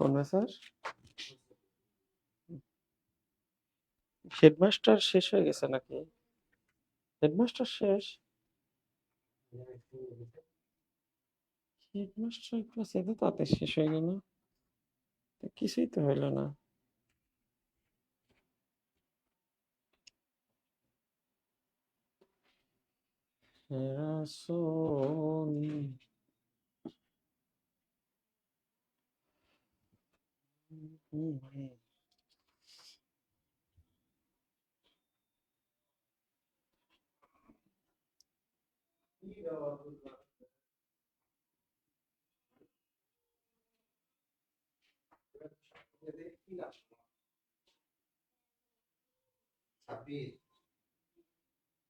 কোন sir? Headmaster শেষ হয়ে গেছে নাকি? হেডমাস্টার শেষ? হেডমাস্টার ক্লাস এত তাড়াতাড়ি শেষ হয়ে গেল? কিছুই তো হইল না। রাসূল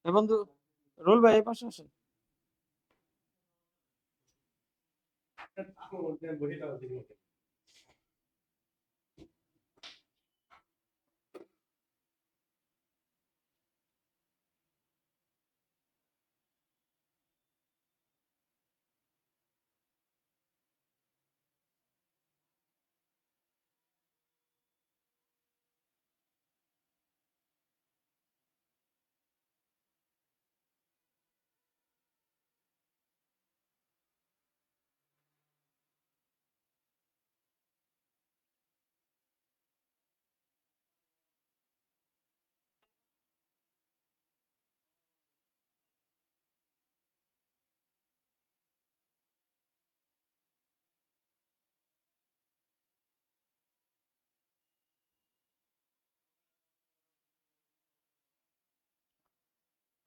এ বন্ধু, রুল ভাই এই পাশে আসেন।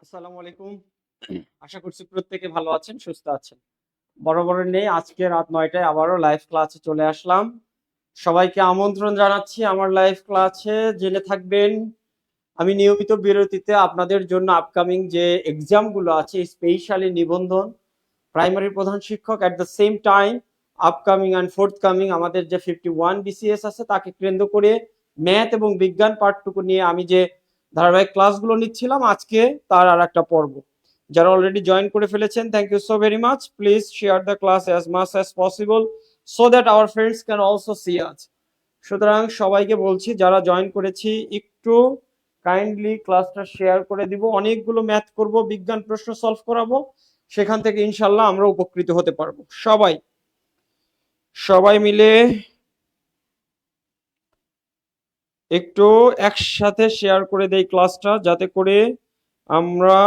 আসসালামু আলাইকুম। আশা করছি প্রত্যেকে ভালো আছেন, সুস্থ আছেন। বরাবরের নেই, আজকে রাত 9টায় আবারও লাইভ ক্লাসে চলে আসলাম। সবাইকে আমন্ত্রণ জানাচ্ছি আমার লাইভ ক্লাসে। জেনে থাকবেন আমি নিয়মিত বিরতিতে আপনাদের জন্য আপকামিং যে এক্সামগুলো আছে, স্পেশালি নিবন্ধন, প্রাইমারি প্রধান শিক্ষক, at the same time upcoming and forthcoming আমাদের যে 51 বিসিএস আছে তাকে কেন্দ্র করে ম্যাথ এবং বিজ্ঞান পাঠটুকু নিয়ে আমি যে ধারাবাহিক ক্লাসগুলো নিচ্ছিলাম, আজকে তার আর একটা পর্ব। যারা অলরেডি জয়েন করে ফেলেছেন, thank you so very much. Please share the class as much as possible so that our friends can also see us. সুতরাং সবাইকে বলছি, যারা জয়েন করেছি একটু কাইন্ডলি ক্লাসটা শেয়ার করে দিব। অনেকগুলো ম্যাথ করব, বিজ্ঞান প্রশ্ন সলভ করাবো, সেখান থেকে ইনশাল্লাহ আমরা উপকৃত হতে পারবো। সবাই সবাই মিলে একটু একসাথে শেয়ার করে দেই ক্লাসটা, যাতে করে আমরা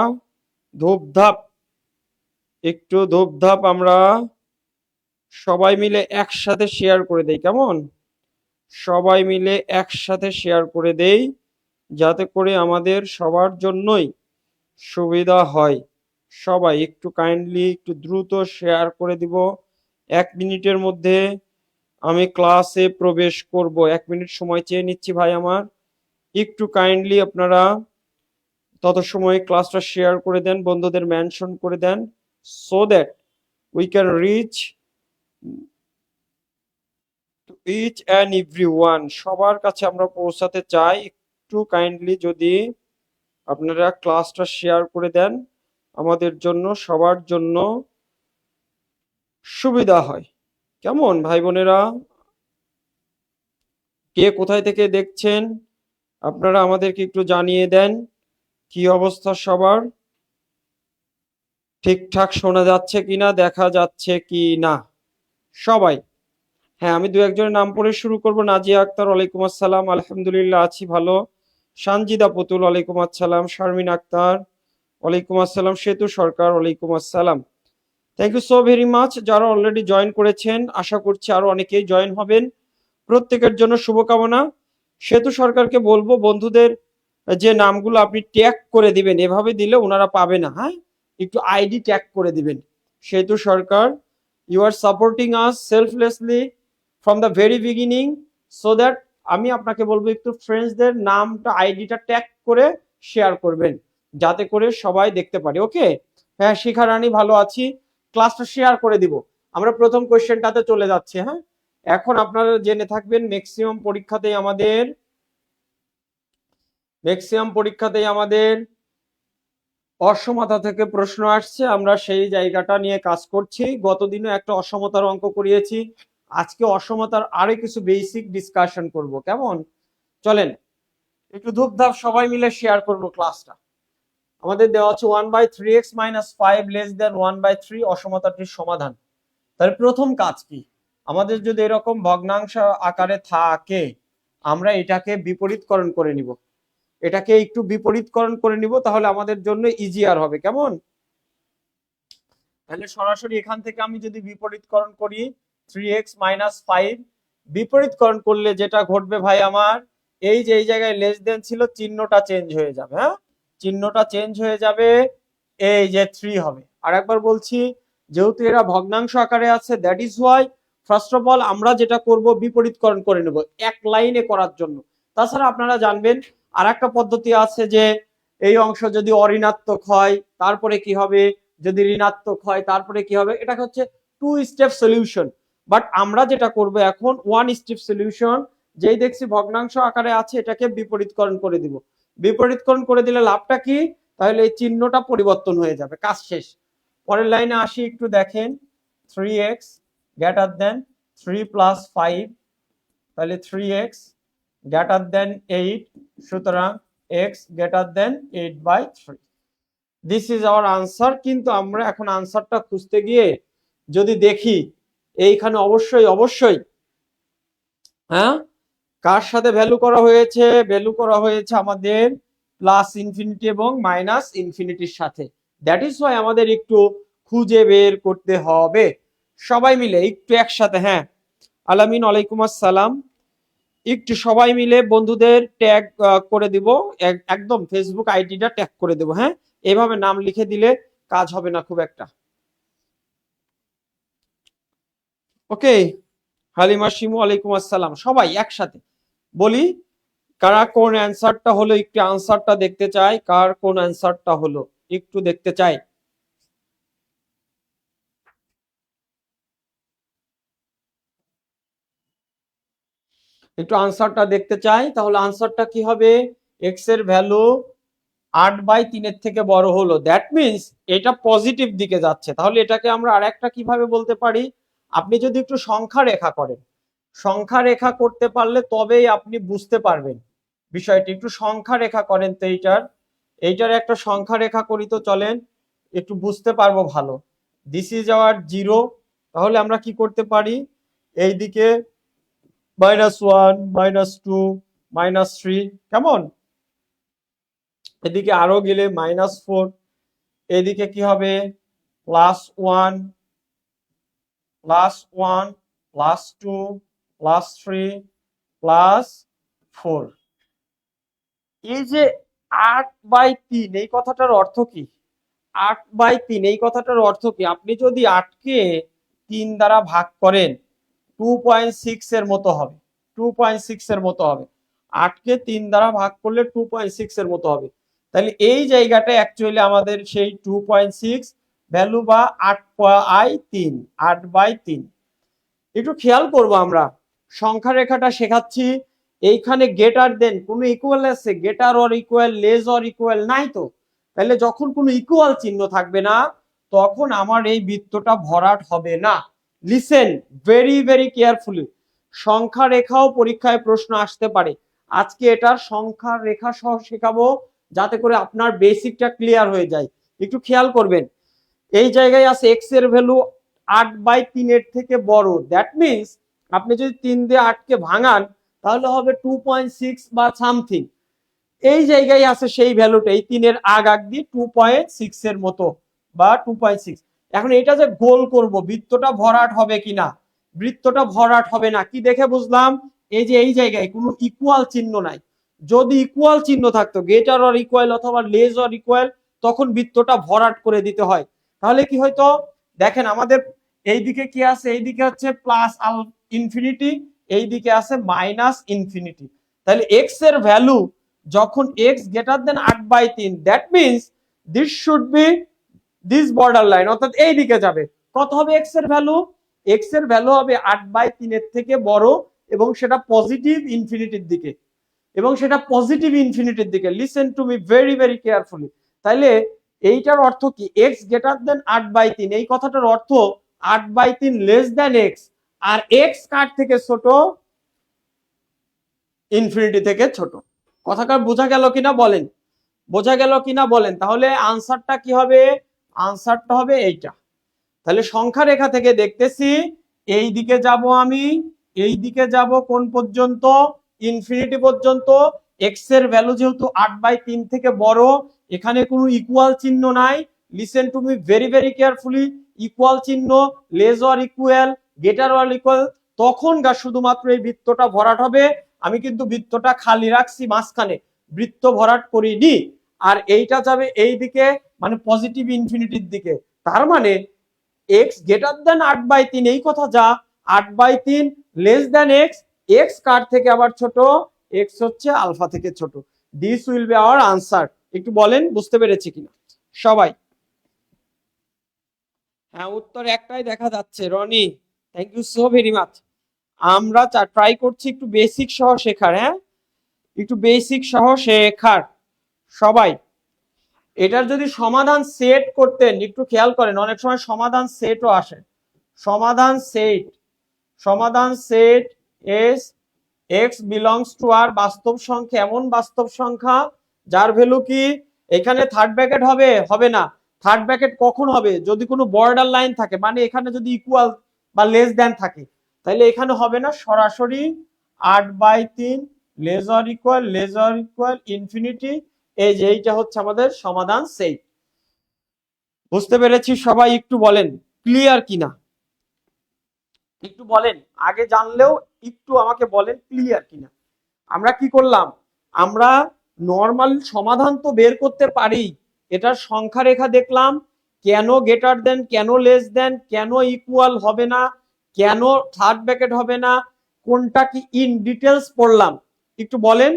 ধূপধাপ একটু ধূপধাপ আমরা সবাই মিলে একসাথে শেয়ার করে দেই। কেমন? সবাই মিলে একসাথে শেয়ার করে দেই, যাতে করে আমাদের সবার জন্যই সুবিধা হয়। সবাই একটু কাইন্ডলি একটু দ্রুত শেয়ার করে দিব। 1 মিনিটের মধ্যে আমি ক্লাসে প্রবেশ করব। 1 মিনিট সময় চেয়ে নিচ্ছি ভাই আমার। একটু কাইন্ডলি আপনারা তত সময় ক্লাসটা শেয়ার করে দেন, বন্ধুদের মেনশন করে দেন, so that we can reach to each and everyone. সবার কাছে আমরা পৌঁছাতে চাই। একটু কাইন্ডলি যদি আপনারা ক্লাসটা শেয়ার করে দেন, আমাদের জন্য সবার জন্য সুবিধা হয়। কেমন ভাই বোনেরা? কে কোথায় থেকে দেখছেন আপনারা আমাদেরকে একটু জানিয়ে দেন, কি অবস্থা সবার, ঠিকঠাক শোনা যাচ্ছে কিনা, দেখা যাচ্ছে কি না সবাই। হ্যাঁ, আমি দু একজনের নাম পড়ে শুরু করব। নাজিয়া আক্তার, ওয়ালাইকুম আসসালাম, আলহামদুলিল্লাহ আছি ভালো। সানজিদা পুতুল, ওয়ালাইকুম আসসালাম। শারমিন আক্তার, ওয়ালাইকুম আসসালাম। সেতু সরকার, ওয়ালাইকুম আসসালাম। Thank you so very much. যারা অলরেডি জয়েন করেছেন, আশা করছি আরো অনেকেই জয়েন হবেন। প্রত্যেকের জন্য শুভকামনা। সেতু সরকারকে বলবো, বন্ধুদের যে নামগুলো আপনি ট্যাগ করে দিবেন, এভাবে দিলে ওনারা পাবে না। হ্যাঁ, একটু আইডি ট্যাগ করে দিবেন। Setu Sarkar, you are supporting us selflessly from the very beginning, so that আমি আপনাকে বলবো একটু ফ্রেন্ডসদের নামটা আইডিটা ট্যাগ করে শেয়ার করবেন, যাতে করে সবাই দেখতে পারে। ওকে? হ্যাঁ, শিখা রানী, ভালো আছি। ক্লাসটা শেয়ার করে দিব। আমরা প্রথম কোশ্চেনটাতে চলে যাচ্ছি। হ্যাঁ, এখন আপনারা জেনে থাকবেন ম্যাক্সিমাম পরীক্ষাতেই আমাদের অসমতা থেকে প্রশ্ন আসছে। আমরা সেই জায়গাটা নিয়ে কাজ করছি। গতদিনও একটা অসমতার অঙ্ক করিয়েছি, আজকে অসমতার আরো কিছু বেসিক ডিসকাশন করব, কেমন? চলেন একটু ধূপধাপ সবাই মিলে শেয়ার করব ক্লাসটা। আমাদের দেওয়া আছে 1/3x - 5 1/3 অসমতাটির সমাধান। তাহলে প্রথম কাজ কি? আমাদের যদি এরকম ভগ্নাংশ আকারে থাকে, আমরা এটাকে বিপরীতকরণ করে নিব। এটাকে একটু বিপরীতকরণ করে নিব, তাহলে আমাদের জন্য ইজিয়ার হবে, কেমন? তাহলে সরাসরি এখান থেকে আমি যদি বিপরীতকরণ করি 3x - 5, বিপরীতকরণ করলে যেটা ঘটবে ভাই আমার, এই যে এই জায়গায় লেস দেন ছিল, চিহ্নটা চেঞ্জ হয়ে যাবে। হ্যাঁ, চিহ্নটা চেঞ্জ হয়ে যাবে, এই যে 3 হবে। আর একবার বলছি, যেহেতু এরা ভগ্নাংশ আকারে আছে, that is Y first of all আমরা যেটা করব বিপরীতকরণ করে নেব এক লাইনে করার জন্য। তাছাড়া আপনারা জানবেন আর একটা পদ্ধতি আছে যে এই অংশ যদি অঋণাত্মক হয় তারপরে কি হবে, যদি ঋণাত্মক হয় তারপরে কি হবে, এটা হচ্ছে 2 স্টেপ সলিউশন। বাট আমরা যেটা করব এখন 1 স্টেপ সলিউশন। যেই দেখছি ভগ্নাংশ আকারে আছে এটাকে বিপরীতকরণ করে দিব। বিপরীতকরণ করে দিলে লাভটা কি? তাহলে এই চিহ্নটা পরিবর্তন হয়ে যাবে, কাজ শেষ। পরের লাইনে আসি, একটু দেখেন 3x গ্রেটার দেন 3 + 5, তাহলে 3x গ্রেটার দেন 8, সুতরাং x greater than 8/3। This is our answer. কিন্তু আমরা এখন আনসারটা খুঁজতে গিয়ে যদি দেখি এইখানে অবশ্যই হ্যাঁ কার সাথে ভ্যালু করা হয়েছে? ভ্যালু করা হয়েছে আমাদের প্লাস ইনফিনিটি এবং মাইনাস ইনফিনিটির সাথে। দ্যাট ইজ ওয়াই আমাদের একটু খুঁজে বের করতে হবে সবাই মিলে একটু একসাথে। হ্যাঁ, আলামিন ওয়ালাইকুম আসসালাম। একটু সবাই মিলে বন্ধুদের ট্যাগ করে দিব, একদম ফেসবুক আইডিটা ট্যাগ করে দেব। হ্যাঁ, এভাবে নাম লিখে দিলে কাজ হবে না খুব একটা। ওকে, হালিমা শিমু ওয়ালাইকুম আসসালাম। সবাই একসাথে বলি কারা কোন অ্যান্সারটা হলো, একটু আনসারটা দেখতে চাই। কার কোন অ্যান্সারটা হলো একটু দেখতে চাই। একটু আনসারটা দেখতে চাই। তাহলে আনসারটা কি হবে? এক্স এর ভ্যালু 8/3 এর থেকে বড় হলো, দ্যাট মিনস এটা পজিটিভ দিকে যাচ্ছে। তাহলে এটাকে আমরা আরেকটা কিভাবে বলতে পারি? আপনি যদি একটু সংখ্যা রেখা করেন, সংখ্যা রেখা করতে পারলে তবেই আপনি বুঝতে পারবেন বিষয়টি। একটু সংখ্যা রেখা করেন তো এইটার একটা সংখ্যা রেখা করি তো, চলেন একটু বুঝতে পারবো ভালো। This is our 0। তাহলে আমরা কি করতে পারি? এইদিকে -1 -2 -3, কেমন? এদিকে আরো গেলে -4, এদিকে কি হবে? +1 +1 +2 +3 +4। এই যে 8/3 এই কথাটার অর্থ কি? 8/3 এই কথাটার অর্থ কি? আপনি যদি 8 কে 3 দ্বারা ভাগ করেন 2.6 এর মতো হবে। 2.6 এর মতো হবে। 8 কে 3 দ্বারা ভাগ করলে 2.6 এর মতো হবে। তাহলে এই জায়গাটা অ্যাকচুয়ালি আমাদের সেই 2.6 ভ্যালু বা 8/3, 8/3। একটু খেয়াল করব, আমরা সংখ্যা রেখাটা শেখাচ্ছি, এইখানে গ্রেটার দেন কোনো ইকুয়াল আছে? Greater or equal, less or equal নাই তো। তাহলে যখন কোনো ইকুয়াল চিহ্ন থাকবে না, তখন আমার এই বৃত্তটা ভরাট হবে না। Listen very very carefully. সংখ্যা রেখাও পরীক্ষায় প্রশ্ন আসতে পারে। আজকে এটার সংখ্যা রেখা সহ শেখাবো, যাতে করে আপনার বেসিকটা ক্লিয়ার হয়ে যায়। একটু খেয়াল করবেন, এই জায়গায় আছে এক্স এর ভ্যালু 8/3 এর থেকে বড়, দ্যাট মিনস আপনি যদি 3 দিয়ে 8 কে ভাঙান তাহলে হবে 2.6 বা সামথিং। এই জায়গায় আছে সেই ভ্যালুটা, এই 3 এর আগ দিয়ে 2.6 এর মতো বা 2.6। এখন এটা যে গোল করব, বৃত্তটা ভরাট হবে কিনা? বৃত্তটা ভরাট হবে না। কি দেখে বুঝলাম? এই যে এই জায়গায় কোনো ইকুয়াল চিহ্ন নাই। যদি ইকুয়াল চিহ্ন থাকতো, গ্রেটার অর ইকুয়াল অথবা লেস অর ইকুয়াল, তখন বৃত্তটা ভরাট করে দিতে হয়। তাহলে কি হয়তো? দেখেন আমাদের এইদিকে কি আছে? এইদিকে হচ্ছে প্লাস ইনফিনিটি, এইদিকে আছে মাইনাস ইনফিনিটি। তাহলে এক্স এর ভ্যালু যখন x greater than 8/3, that means this should be this border line, অর্থাৎ এই দিকে যাবে। কত হবে x এর ভ্যালু? x এর ভ্যালু হবে 8/3 এর থেকে বড়, এবং সেটা পজিটিভ ইনফিনিটির দিকে, এবং সেটা পজিটিভ ইনফিনিটির দিকে। Listen to me very very carefully. তাইলে এইটার অর্থ কি? x গ্রেটার দেন 8/3, এই কথাটার অর্থ 8/3 লেস দেন x, আর এক্স কার থেকে ছোট, ইনফিনিটি থেকে ছোট। কথাটা বোঝা গেল কিনা বলেন, বোঝা গেল কিনা বলেন। তাহলে আনসারটা কি হবে? আনসারটা হবে এইটা। তাহলে সংখ্যা রেখা থেকে দেখতেছি এই দিকে যাব আমি, এই দিকে যাব কোন পর্যন্ত? ইনফিনিটি পর্যন্ত। এক্স এর ভ্যালু যেহেতু 8/3 থেকে বড়, এখানে কোনো ইকুয়াল চিহ্ন নাই। Listen to me very very carefully. Equal চিহ্ন, less or equal, greater or equal, তখন শুধুমাত্র এই বৃত্তটা ভরাট হবে। আমি কিন্তু বৃত্তটা খালি রাখছি মাঝখানে, বৃত্ত ভরাট করিনি। আর এইটা যাবে এই দিকে, মানে পজিটিভ ইনফিনিটির দিকে। তার মানে x গ্রেটার দেন 8/3, এই কথা যা। 8/3 লেস দেন এক্স, এক্স কার থেকে আবার ছোট? এক্স হচ্ছে আলফা থেকে ছোট। This will be hour answer. একটু বলেন বুঝতে পেরেছি কিনা সবাই? হ্যাঁ, উত্তর একটাই দেখা যাচ্ছে। Rony, thank you so very much. আমরা ট্রাই করছি একটু বেসিক সহ শেখার। হ্যাঁ, একটু বেসিক সহ শেখার সবাই। এটার যদি সমাধান সেট করতেন, একটু খেয়াল করেন, অনেক সময় সমাধান সেটও আসে। সমাধান সেট, সমাধান set S X belongs to R বাস্তব সংখ্যা, এমন বাস্তব সংখ্যা যার ভ্যালু কি? এখানে থার্ড ব্র্যাকেট হবে? হবে না। থার্ড ব্র্যাকেট কখন হবে? যদি কোনো বর্ডার লাইন থাকে, মানে এখানে যদি ইকুয়াল বা লেস দেন থাকে, তাহলে এখানে হবে না। সরাসরি 8/3 লেস অর ইকুয়াল ইনফিনিটি। এই যে এইটা হচ্ছে আমাদের সমাধান সেট। বুঝতে পেরেছি সবাই? একটু বলেন ক্লিয়ার কিনা, একটু বলেন। আগে জানলেও একটু আমাকে বলেন ক্লিয়ার কিনা। আমরা কি করলাম? আমরা নর্মাল সমাধান তো বের করতে পারি, এটার সংখ্যা রেখা দেখলাম, কেন গ্রেটার দেন, কেন লেস দেন, কেন ইকুয়াল হবে না, কেন থার্ড ব্র্যাকেট হবে না, কোনটা কি ইন ডিটেলস পড়লাম। একটু বলেন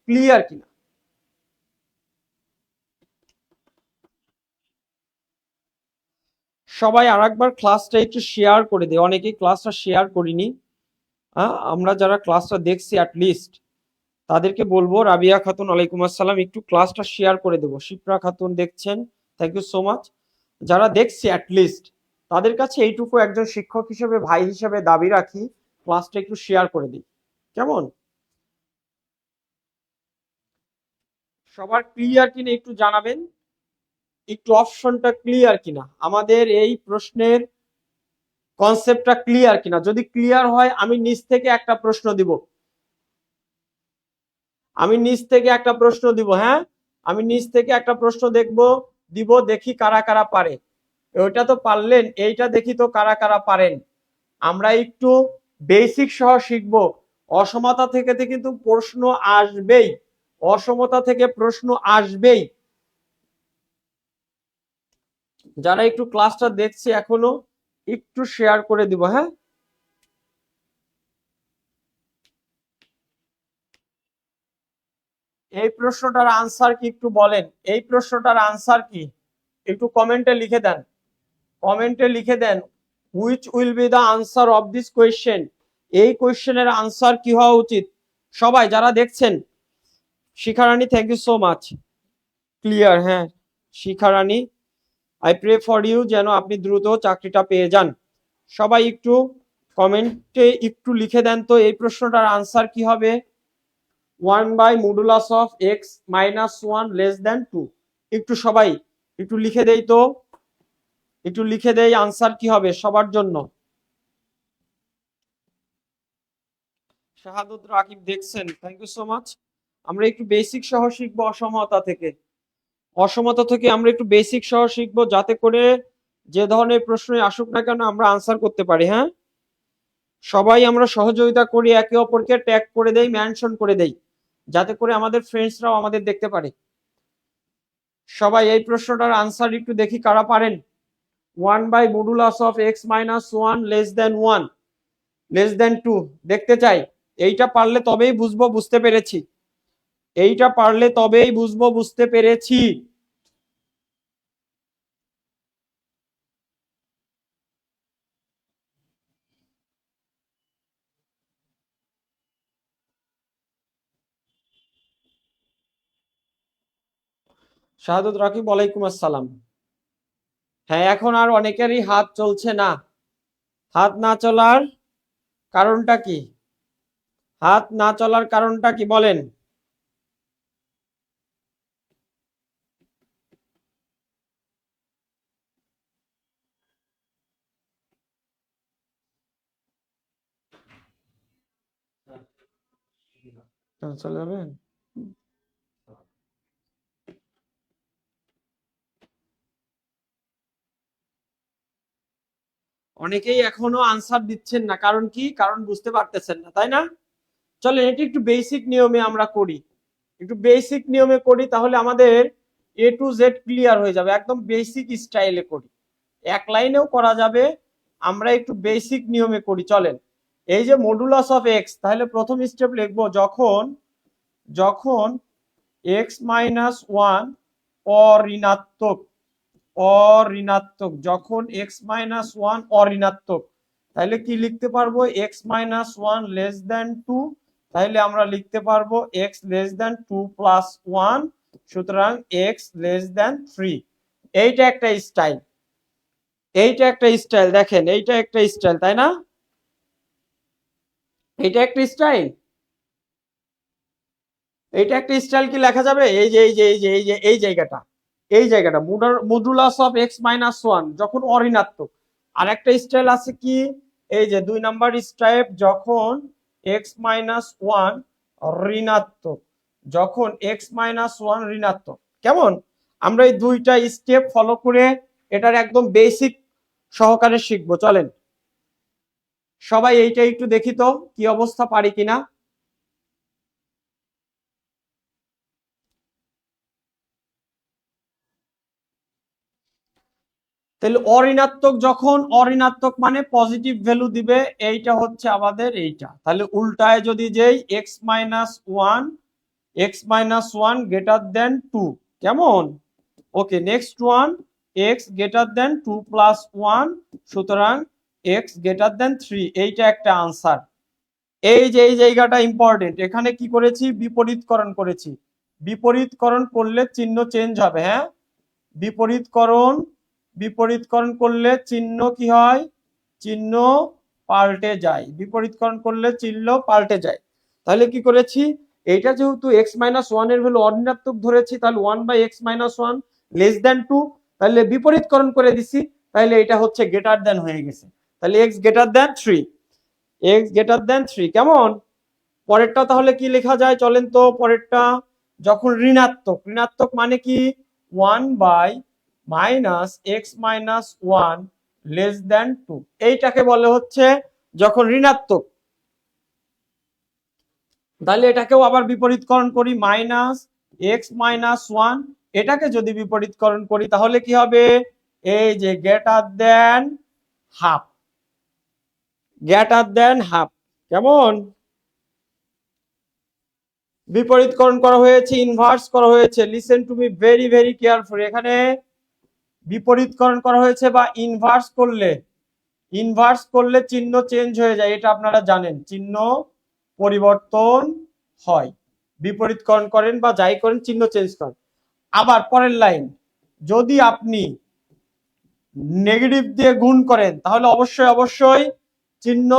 ক্লিয়ার কিনা। সবাই আরেকবার ক্লাসটা একটু শেয়ার করে দে, অনেকেই ক্লাসটা শেয়ার করিনি। আমরা যারা ক্লাসটা দেখছি অ্যাটলিস্ট তাদেরকে বলবো, রাবিয়া খাতুন ওয়ালাইকুম আসসালাম, একটু ক্লাসটা শেয়ার করে দেবো। শিপ্রা খাতুন দেখছেন, থ্যাংক ইউ সো মাচ। যারা দেখছি অ্যাটলিস্ট তাদের কাছে এইটুকু একজন শিক্ষক হিসেবে, ভাই হিসেবে দাবি রাখি, ক্লাসটা একটু শেয়ার করে দিই, কেমন? সবার ক্লিয়ার কিনা একটু জানাবেন, একটু অপশনটা ক্লিয়ার কিনা, আমাদের এই প্রশ্নের কনসেপ্টটা ক্লিয়ার কিনা। যদি ক্লিয়ার হয় আমি নিচ থেকে একটা প্রশ্ন দিব, আমি নিচ থেকে একটা প্রশ্ন দিব। হ্যাঁ, আমি নিচ থেকে একটা প্রশ্ন দিব, দেখি কারা কারা পারে। ওইটা তো পারলেন, এইটা দেখি তো কারা কারা পারেন। আমরা একটু বেসিক সহ শিখব। অসমতা থেকে কিন্তু প্রশ্ন আসবেই, অসমতা থেকে প্রশ্ন আসবেই। যারা একটু ক্লাসটা দেখছে এখনো একটু শেয়ার করে দিব। হ্যাঁ, এই প্রশ্নটার আনসার কি একটু বলেন, এই প্রশ্নটার আনসার কি একটু কমেন্টে লিখে দেন, কমেন্টে লিখে দেন। Which will be the answer of this question, এই কোয়েশ্চেনের আনসার কি হওয়া উচিত? সবাই যারা দেখছেন, Shikharani thank you so much. Clear? হ্যাঁ Shikharani, I pray for you, যেন আপনি দ্রুত চাকরিটা পেয়ে যান। সবাই একটু কমেন্টে একটু লিখে দেন তো এই প্রশ্নটার আনসার কি হবে? 1/মডুলাস of X minus 1 less than 2। একটু সবাই একটু লিখে দেই তো, একটু লিখে দেই আনসার কি হবে সবার জন্য। শাহাদুত রাকিব দেখছেন, থ্যাংক ইউ সো মাচ। আমরা একটু বেসিক সহ শিখবো অসমতা থেকে, অসমতা থেকে আমরা একটু বেসিক সহ শিখবো, যাতে করে যে ধরনের প্রশ্নই আসুক না কেন আমরা আনসার করতে পারি। হ্যাঁ, সবাই আমরা সহযোগিতা করি, একে অপরকে ট্যাগ করে দেই, মেনশন করে দেই, যাতে করে আমাদের ফ্রেন্ডসরাও আমাদের দেখতে পারে। সবাই এই প্রশ্নটার আনসার একটু দেখি কারা পারেন। 1/মডুলাস of X minus 1 less than 1 less than 2 দেখতে চাই। এইটা পারলে তবেই বুঝবো বুঝতে পেরেছি, এইটা পারলে তবেই বুঝবো বুঝতে পেরেছি। শাহাদুত রাকিব ওয়ালাইকুম আসসালাম। হ্যাঁ, এখন আর অনেকেরই হাত চলছে না, হাত না চলার কারণটা কি? হাত না চলার কারণটা কি বলেন? চলে যাবেন? অনেকেই এখনো আনসার দিচ্ছেন না, কারণ কি? কারণ বুঝতে পারতেছেন না, তাই না? চলেন এটি একটু বেসিক নিয়মে আমরা করি, একটু বেসিক নিয়মে করি, তাহলে আমাদের A to Z ক্লিয়ার হয়ে যাবে। একদম বেসিক স্টাইলে করি, এক লাইনেও করা যাবে। আমরা একটু বেসিক নিয়মে করি, চলেন। এই যে মডুলাস অফ এক্স, তাহলে প্রথম স্টেপ লিখবো যখন যখন এক্স মাইনাস ওয়ান অঋণাত্মক, অঋণাত্মক, যখন এক্স মাইনাস ওয়ান অঋণাত্মক, তাহলে কি লিখতে পারবো? X minus one less than two, তাহলে আমরা লিখতে পারবো x less than two plus one, সুতরাং এক্স লেস দেন থ্রি। এইটা একটা স্টাইল, এইটা একটা স্টাইল, দেখেন এইটা একটা স্টাইল, তাই না? এইটা একটা স্টাইল, এইটা একটা স্টাইল। কি লেখা যাবে? এই যে এই যে এই যে এই যে এই জায়গাটা, এই জায়গাটা modulus of X minus one যখন অঋণাত্মক। আর একটা স্টাইল আছে কি? এই যে 2 নাম্বার স্টেপ, যখন এক্স মাইনাস ওয়ান ঋণাত্মক, যখন এক্স মাইনাস ওয়ান ঋণাত্মক। কেমন? আমরা এই দুইটা স্টেপ ফলো করে এটার একদম বেসিক সহকারে শিখবো, চলেন সবাই এইটা একটু দেখি তো কি অবস্থা, পারি কিনা। তাহলে অঋণাত্মক, যখন অঋণাত্মক মানে পজিটিভ ভ্যালু দিবে, এইটা হচ্ছে আমাদের এইটা। তাহলে উল্টায় যদি যেই X minus one, X minus one greater than two, কেমন? Okay, next one X greater than two plus one, সুতরাং এক্স গ্রেটার দেন থ্রি। এইটা একটা আনসার। এই যে এই জায়গাটা ইম্পর্টেন্ট, এখানে কি করেছি? বিপরীতকরণ করেছি। বিপরীতকরণ করলে চিহ্ন চেঞ্জ হবে, হ্যাঁ, বিপরীতকরণ, বিপরীতকরণ করলে চিহ্ন কি হয়? চিহ্ন পাল্টে যায়। বিপরীতকরণ করলে চিহ্ন পাল্টে যায়। তাহলে কি করেছি? এইটা যেহেতু এক্স মাইনাস ওয়ান এর ভ্যালু অঋণাত্মক ধরেছি, তাহলে one by x minus one less than two, তাহলে বিপরীতকরণ করে দিছি, তাহলে এটা হচ্ছে গ্রেটার দেন হয়ে গেছে। তাহলে x greater than three, x greater than three. কেমন? পরেরটা তাহলে কি লেখা যায়? চলেন তো পরেরটা। যখন ঋণাত্মক, ঋণাত্মক মানে কি? One by minus x minus one less than two, এইটাকে বলে হচ্ছে যখন ঋণাত্মক। তাহলে এটাকেও আবার বিপরীতকরণ করি, মাইনাস এক্স মাইনাস ওয়ান, এটাকে যদি বিপরীতকরণ করি তাহলে কি হবে? এই যে greater than half, greater than half. কেমন? বিপরীতকরণ করা হয়েছে, ইনভার্স করা হয়েছে। Listen to me very very careful. এখানে বিপরীতকরণ করা হয়েছে বা ইনভার্স করলে, ইনভার্স করলে চিহ্ন চেঞ্জ হয়ে যায়, এটা আপনারা জানেন, চিহ্ন পরিবর্তন হয়। বিপরীতকরণ করেন বা যাই করেন চিহ্ন চেঞ্জ করেন। আবার পরের লাইন, যদি আপনি নেগেটিভ দিয়ে গুণ করেন তাহলে অবশ্যই অবশ্যই চিহ্ন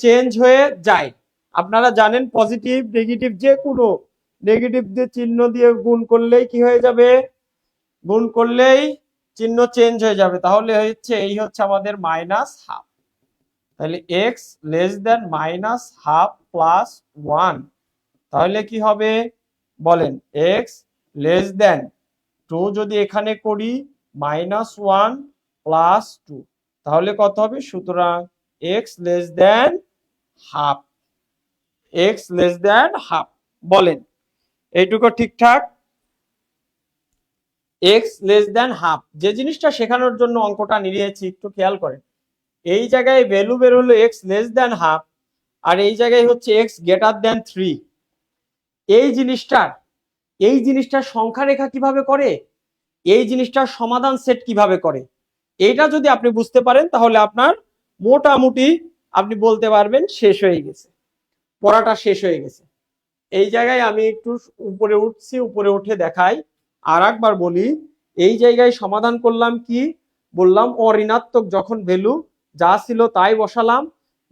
চেঞ্জ হয়ে যায়। আপনারা জানেন পজিটিভ নেগেটিভ যে কোনো নেগেটিভ দিয়ে চিহ্ন দিয়ে গুণ করলেই কি হয়ে যাবে? গুণ করলেই চিহ্ন চেঞ্জ হয়ে যাবে। তাহলে হচ্ছে এই হচ্ছে আমাদের মাইনাস হাফ। তাহলে x less than minus half plus one, তাহলে কি হবে বলেন? এক্স লেস দেন টু, যদি এখানে করি মাইনাস ওয়ান প্লাস টু, তাহলে কত হবে? সুতরাং এক্স লেস দেন হাফ, এক্স লেস দেন হাফ। বলেন এইটুকু ঠিকঠাক? এক্স লেস দেন হাফ, যে জিনিসটা শেখানোর জন্য অঙ্কটা নিয়েছি একটু খেয়াল করেন। এই জায়গায় ভ্যালু বের হলো এক্স লেস দেন হাফ, আর এই জায়গায় হচ্ছে এক্স গ্রেটার দেন থ্রি। এই জিনিসটার, এই জিনিসটার সংখ্যা রেখা কিভাবে করে, এই জিনিসটার সমাধান সেট কিভাবে করে, এইটা যদি আপনি বুঝতে পারেন তাহলে আপনার মোটামুটি আপনি বলতে পারবেন শেষ হয়ে গেছে, পড়াটা শেষ হয়ে গেছে। এই জায়গায় আমি একটু উপরে উঠছি, উপরে উঠে দেখাই। আর একবার বলি, এই জায়গায় সমাধান করলাম কি? বললাম অঋণাত্মক যখন ভ্যালু যা ছিল তাই বসালাম,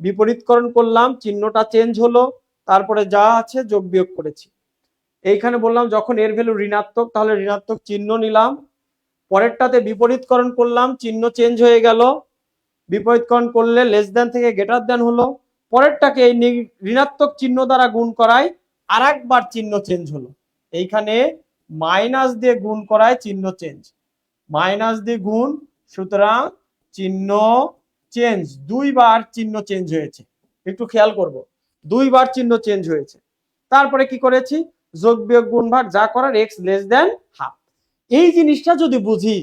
বিপরীতকরণ করলাম, চিহ্নটা চেঞ্জ হলো, তারপরে যা আছে যোগ বিয়োগ করেছি। এইখানে বললাম যখন এর ভ্যালু ঋণাত্মক তাহলে ঋণাত্মক চিহ্ন নিলাম, পরেরটাতে বিপরীতকরণ করলাম, চিহ্ন চেঞ্জ হয়ে গেল, বিপরীতকরণ করলে লেস দেন থেকে গ্রেটার দেন হলো, পরেরটাকে এই ঋণাত্মক চিহ্ন দ্বারা গুণ করায় আর একবার চিহ্ন চেঞ্জ হলো, এইখানে মাইনাস দিয়ে গুণ করায় চিহ্ন চেঞ্জ, মাইনাস দিয়ে গুণ, সুতরাং চিহ্ন চেঞ্জ, দুইবার চিহ্ন চেঞ্জ হয়েছে, একটু খেয়াল করব, দুইবার চিহ্ন চেঞ্জ হয়েছে। তারপরে কি করেছি, যোগ বিয়োগ গুণ ভাগ যা করার এক্স লেস দেন হাফ। এই জিনিসটা যদি বুঝি,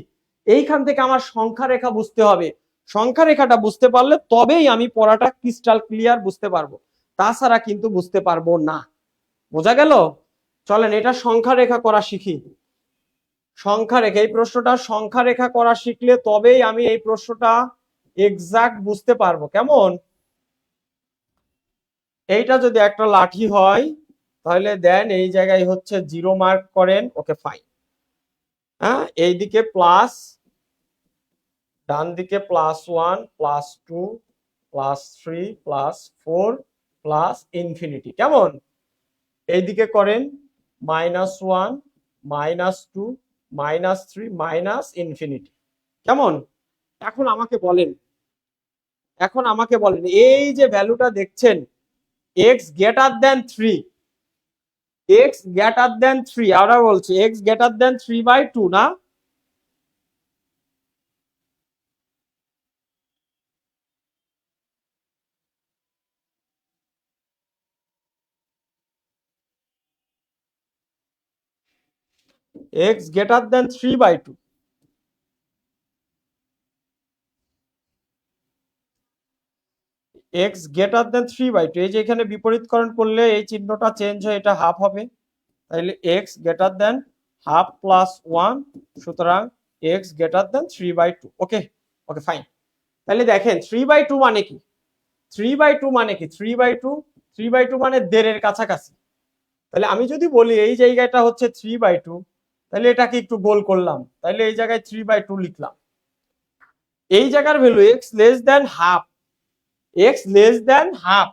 এইখান থেকে আমার সংখ্যা রেখা বুঝতে হবে, সংখ্যা রেখাটা বুঝতে পারলে তবেই আমি পড়াটা ক্রিস্টাল ক্লিয়ার বুঝতে পারবো, তাছাড়া কিন্তু বুঝতে পারবো না। বোঝা গেল? চলেন এটা সংখ্যা রেখা করা শিখি। সংখ্যা রেখা, এই প্রশ্নটা সংখ্যা রেখা করা শিখলে তবেই আমি এই প্রশ্নটা এক্সাক্ট বুঝতে পারবো। কেমন? এইটা যদি একটা লাঠি হয় তাহলে দেন এই জায়গায় হচ্ছে 0 মার্ক করেন, ওকে ফাইন। হ্যাঁ, এইদিকে প্লাস, ডান দিকে +1 +2 +3 +4 প্লাস ইনফিনিটি। কেমন? এইদিকে করেন -1 -2 -3 মাইনাস ইনফিনিটি। কেমন? এখন আমাকে বলেন, এই যে ভ্যালুটা দেখছেন x greater than 3, x greater than 3, আমরা বলছি x গ্রেটার দেন 3/2 না? x greater than 3/2, x greater than 3/2, এই যে এখানে বিপরীতকরণ করলে এই চিহ্নটা চেঞ্জ হয়ে এটা হাফ হবে, তাহলে x greater than half plus 1, সুতরাং x greater than 3/2। ওকে, ওকে ফাইন। তাহলে দেখেন 3/2 মানে কি, 3/2 মানে কি, 3/2 মানে 1.5-এর কাছাকাছি। তাহলে আমি যদি বলি এই জায়গাটা হচ্ছে 3/2, তাহলে এটাকে একটু গোল করলাম, তাহলে এই জায়গায় 3/2 লিখলাম। এই জায়গার value x less than half, x less than half,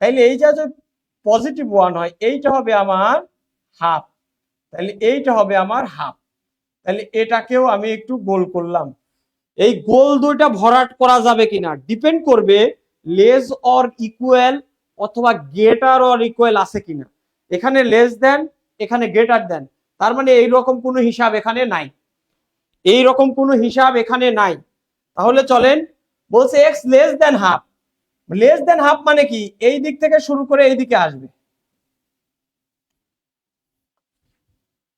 তাহলে এই যা যদি পজিটিভ 1 হয় এইটা হবে আমার হাফ, তাহলে এইটা হবে আমার হাফ, তাহলে এটাকেও আমি একটু গোল করলাম। এই গোল দুইটা ভরাট করা যাবে কিনা ডিপেন্ড করবে লেস অর ইকুয়াল অথবা গ্রেটার অর ইকুয়াল আছে কিনা। এখানে লেস দেন, এখানে গ্রেটার দেন, তার মানে এইরকম কোনো হিসাব এখানে নাই, এইরকম কোনো হিসাব এখানে নাই। তাহলে চলেন, বলছে এক্স লেস দেন হাফ, লেস দেন হাফ মানে কি, এই দিক থেকে শুরু করে এই দিকে আসবে।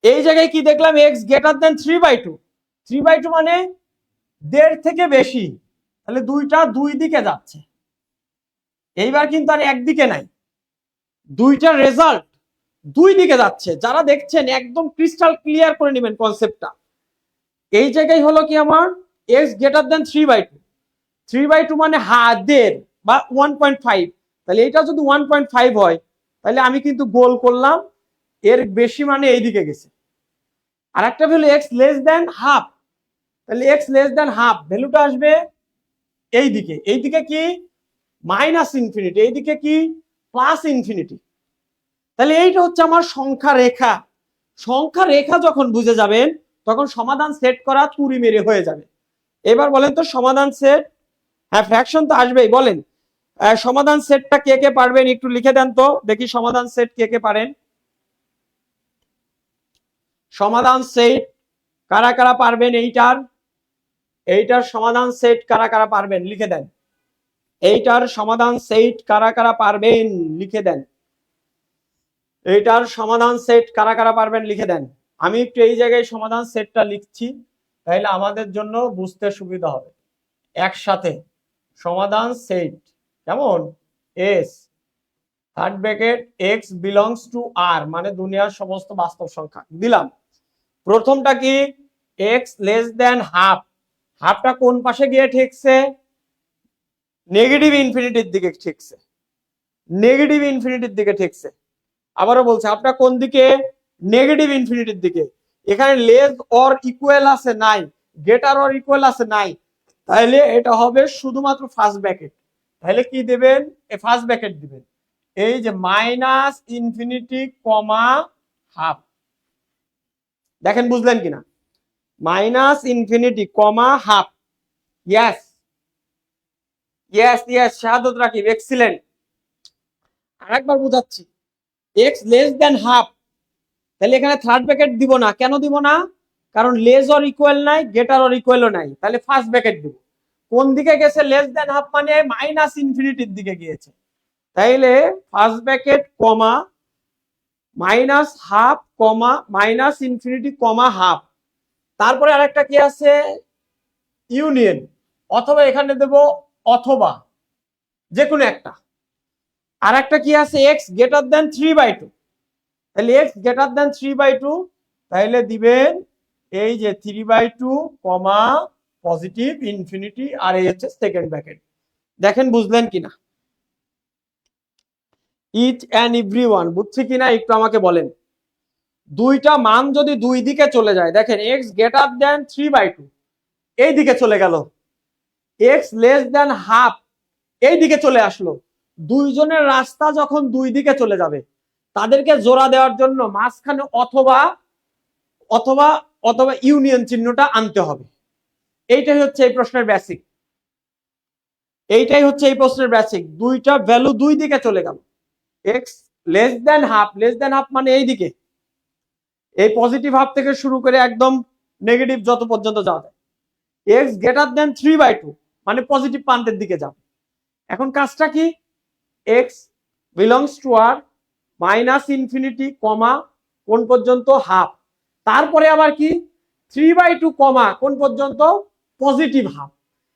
এই জায়গায় কি দেখলাম, এক্স গ্রেটার দেন 3/2, 3/2 মানে 1.5 থেকে বেশি, তাহলে দুইটা দুই দিকে যাচ্ছে। এইবার কিন্তু আর একদিকে নাই, দুইটার রেজাল্ট দুই দিকে যাচ্ছে। যারা দেখছেন একদম ক্রিস্টাল ক্লিয়ার করে নেবেন কনসেপ্টটা। এই জায়গায় হলো কি আমার এক্স গ্রেটার দেন 3/2, 3/2 মানে 1.5 বা 1.5, তাহলে এটা যদি 1.5 হয় তাহলে আমি কিন্তু গোল করলাম, এর বেশি মানে এইদিকে গেছে। আর একটা ভ্যালু এক্স লেস দেন হাফ, তাহলে এক্স লেস দেন হাফ ভ্যালুটা আসবে এইদিকে, এইদিকে কি মাইনাস ইনফিনিটি, এইদিকে কি প্লাস ইনফিনিটি। তাহলে এইটা হচ্ছে আমার সংখ্যা রেখা। সংখ্যা রেখা যখন বুঝে যাবেন তখন সমাধান সেট করা তুড়ি মেরে হয়ে যাবে। এবার বলেন তো সমাধান সেট, হ্যাঁ ফ্র্যাকশন তো আসবেই, বলেন সমাধান সেটটা কে কে পারবেন একটু লিখে দেন তো দেখি, সমাধান সেট কে কে পারেন, সমাধান সেট কারা কারা পারবেন, এইটার সমাধান সেট কারা কারা পারবেন লিখে দেন, এইটার সমাধান সেট কারা কারা পারবেন লিখে দেন, এইটার সমাধান সেট কারা কারা পারবেন লিখে দেন। আমি একটু এই জায়গায় সমাধান সেটটা লিখছি, তাহলে আমাদের জন্য বুঝতে সুবিধা হবে। একসাথে সমাধান সেট, কেমন, S third bracket X belongs to R, মানে দুনিয়ার সমস্ত বাস্তব সংখ্যা দিলাম। প্রথমটা কি এক্স লেস দেন হাফ, হাফটা কোন পাশে গিয়ে ঠেকছে, নেগেটিভ ইনফিনিটির দিকে ঠেকছে, নেগেটিভ ইনফিনিটির দিকে ঠেকছে। আবারও বলছে হাফটা কোন দিকে, নেগেটিভ ইনফিনিটির দিকে। এখানে লেস অর ইকুয়াল আছে নাই, গ্রেটার অর ইকুয়াল আছে নাই, তাহলে এটা হবে শুধুমাত্র ফার্স্ট ব্র্যাকেট, তাহলে কি দেবেন, এ ফার্স্ট ব্র্যাকেট দিবেন, এই যে মাইনাস ইনফিনিটি কমা হাফ। দেখেন বুঝলেন কিনা, minus infinity comma half. Yes yes yes, Shahadat Rakib, excellent. আরেকবার বুঝাচ্ছি, এক্স লেস দেন হাফ, তাহলে এখানে থার্ড ব্র্যাকেট দিব না। কেন দিব না? কারণ লেস অর ইকুয়াল নাই, গ্রেটার অর ইকুয়ালও নাই, তাহলে ফার্স্ট ব্র্যাকেট দিব। কোন দিকে গেছে? লেস দেন হাফ মানে মাইনাস ইনফিনিটির দিকে গিয়েছে, তাইলে ফার্স্ট ব্র্যাকেট কমা মাইনাস হাফ কমা মাইনাস ইনফিনিটি কমা হাফ। তারপরে আরেকটা কি আছে? ইউনিয়ন, অথবা এখানে দেব অথবা, যে কোনো একটা। আর একটা কি আছে? এক্স গ্রেটার দেন 3/2, তাহলে এক্স গ্রেটার দেন 3/2, তাহলে দিবেন এই যে 3/2 কমা পজিটিভ ইনফিনিটি, আর এই হচ্ছে সেকেন্ড ব্র্যাকেট। দেখেন বুঝলেন কিনা, ইচ অ্যান্ড এভরিওয়ান বুঝছি কিনা একটু আমাকে বলেন। দুইটা মান যদি দুই দিকে চলে যায়, দেখেন এক্স গ্রেটার দেন 3/2 এই দিকে চলে গেল, এক্স লেস দেন হাফ এই দিকে চলে আসলো। দুইজনের রাস্তা যখন দুই দিকে চলে যাবে, তাদেরকে জোড়া দেওয়ার জন্য মাঝখানে অথবা অথবা অথবা ইউনিয়ন চিহ্নটা আনতে হবে। এইটাই হচ্ছে এই প্রশ্নের বেসিক, এইটাই হচ্ছে এই প্রশ্নের বেসিক। দুইটা ভ্যালু দুই দিকে চলে গেল, এক্স লেস দেন হাফ, লেস দেন হাফ মানে এই দিকে, এই পজিটিভ হাফ থেকে শুরু করে একদম নেগেটিভ যত পর্যন্ত যাওয়া যায়। এক্স গ্রেটার দেন 3/2 মানে পজিটিভ প্রান্তের দিকে যাবে। এখন কাজটা কি? এক্স বিলংস টু আর মাইনাস ইনফিনিটি কমা কোন পর্যন্ত? হাফ। তারপরে আবার কি? 3/2 কমা কোন পর্যন্ত? Positive half.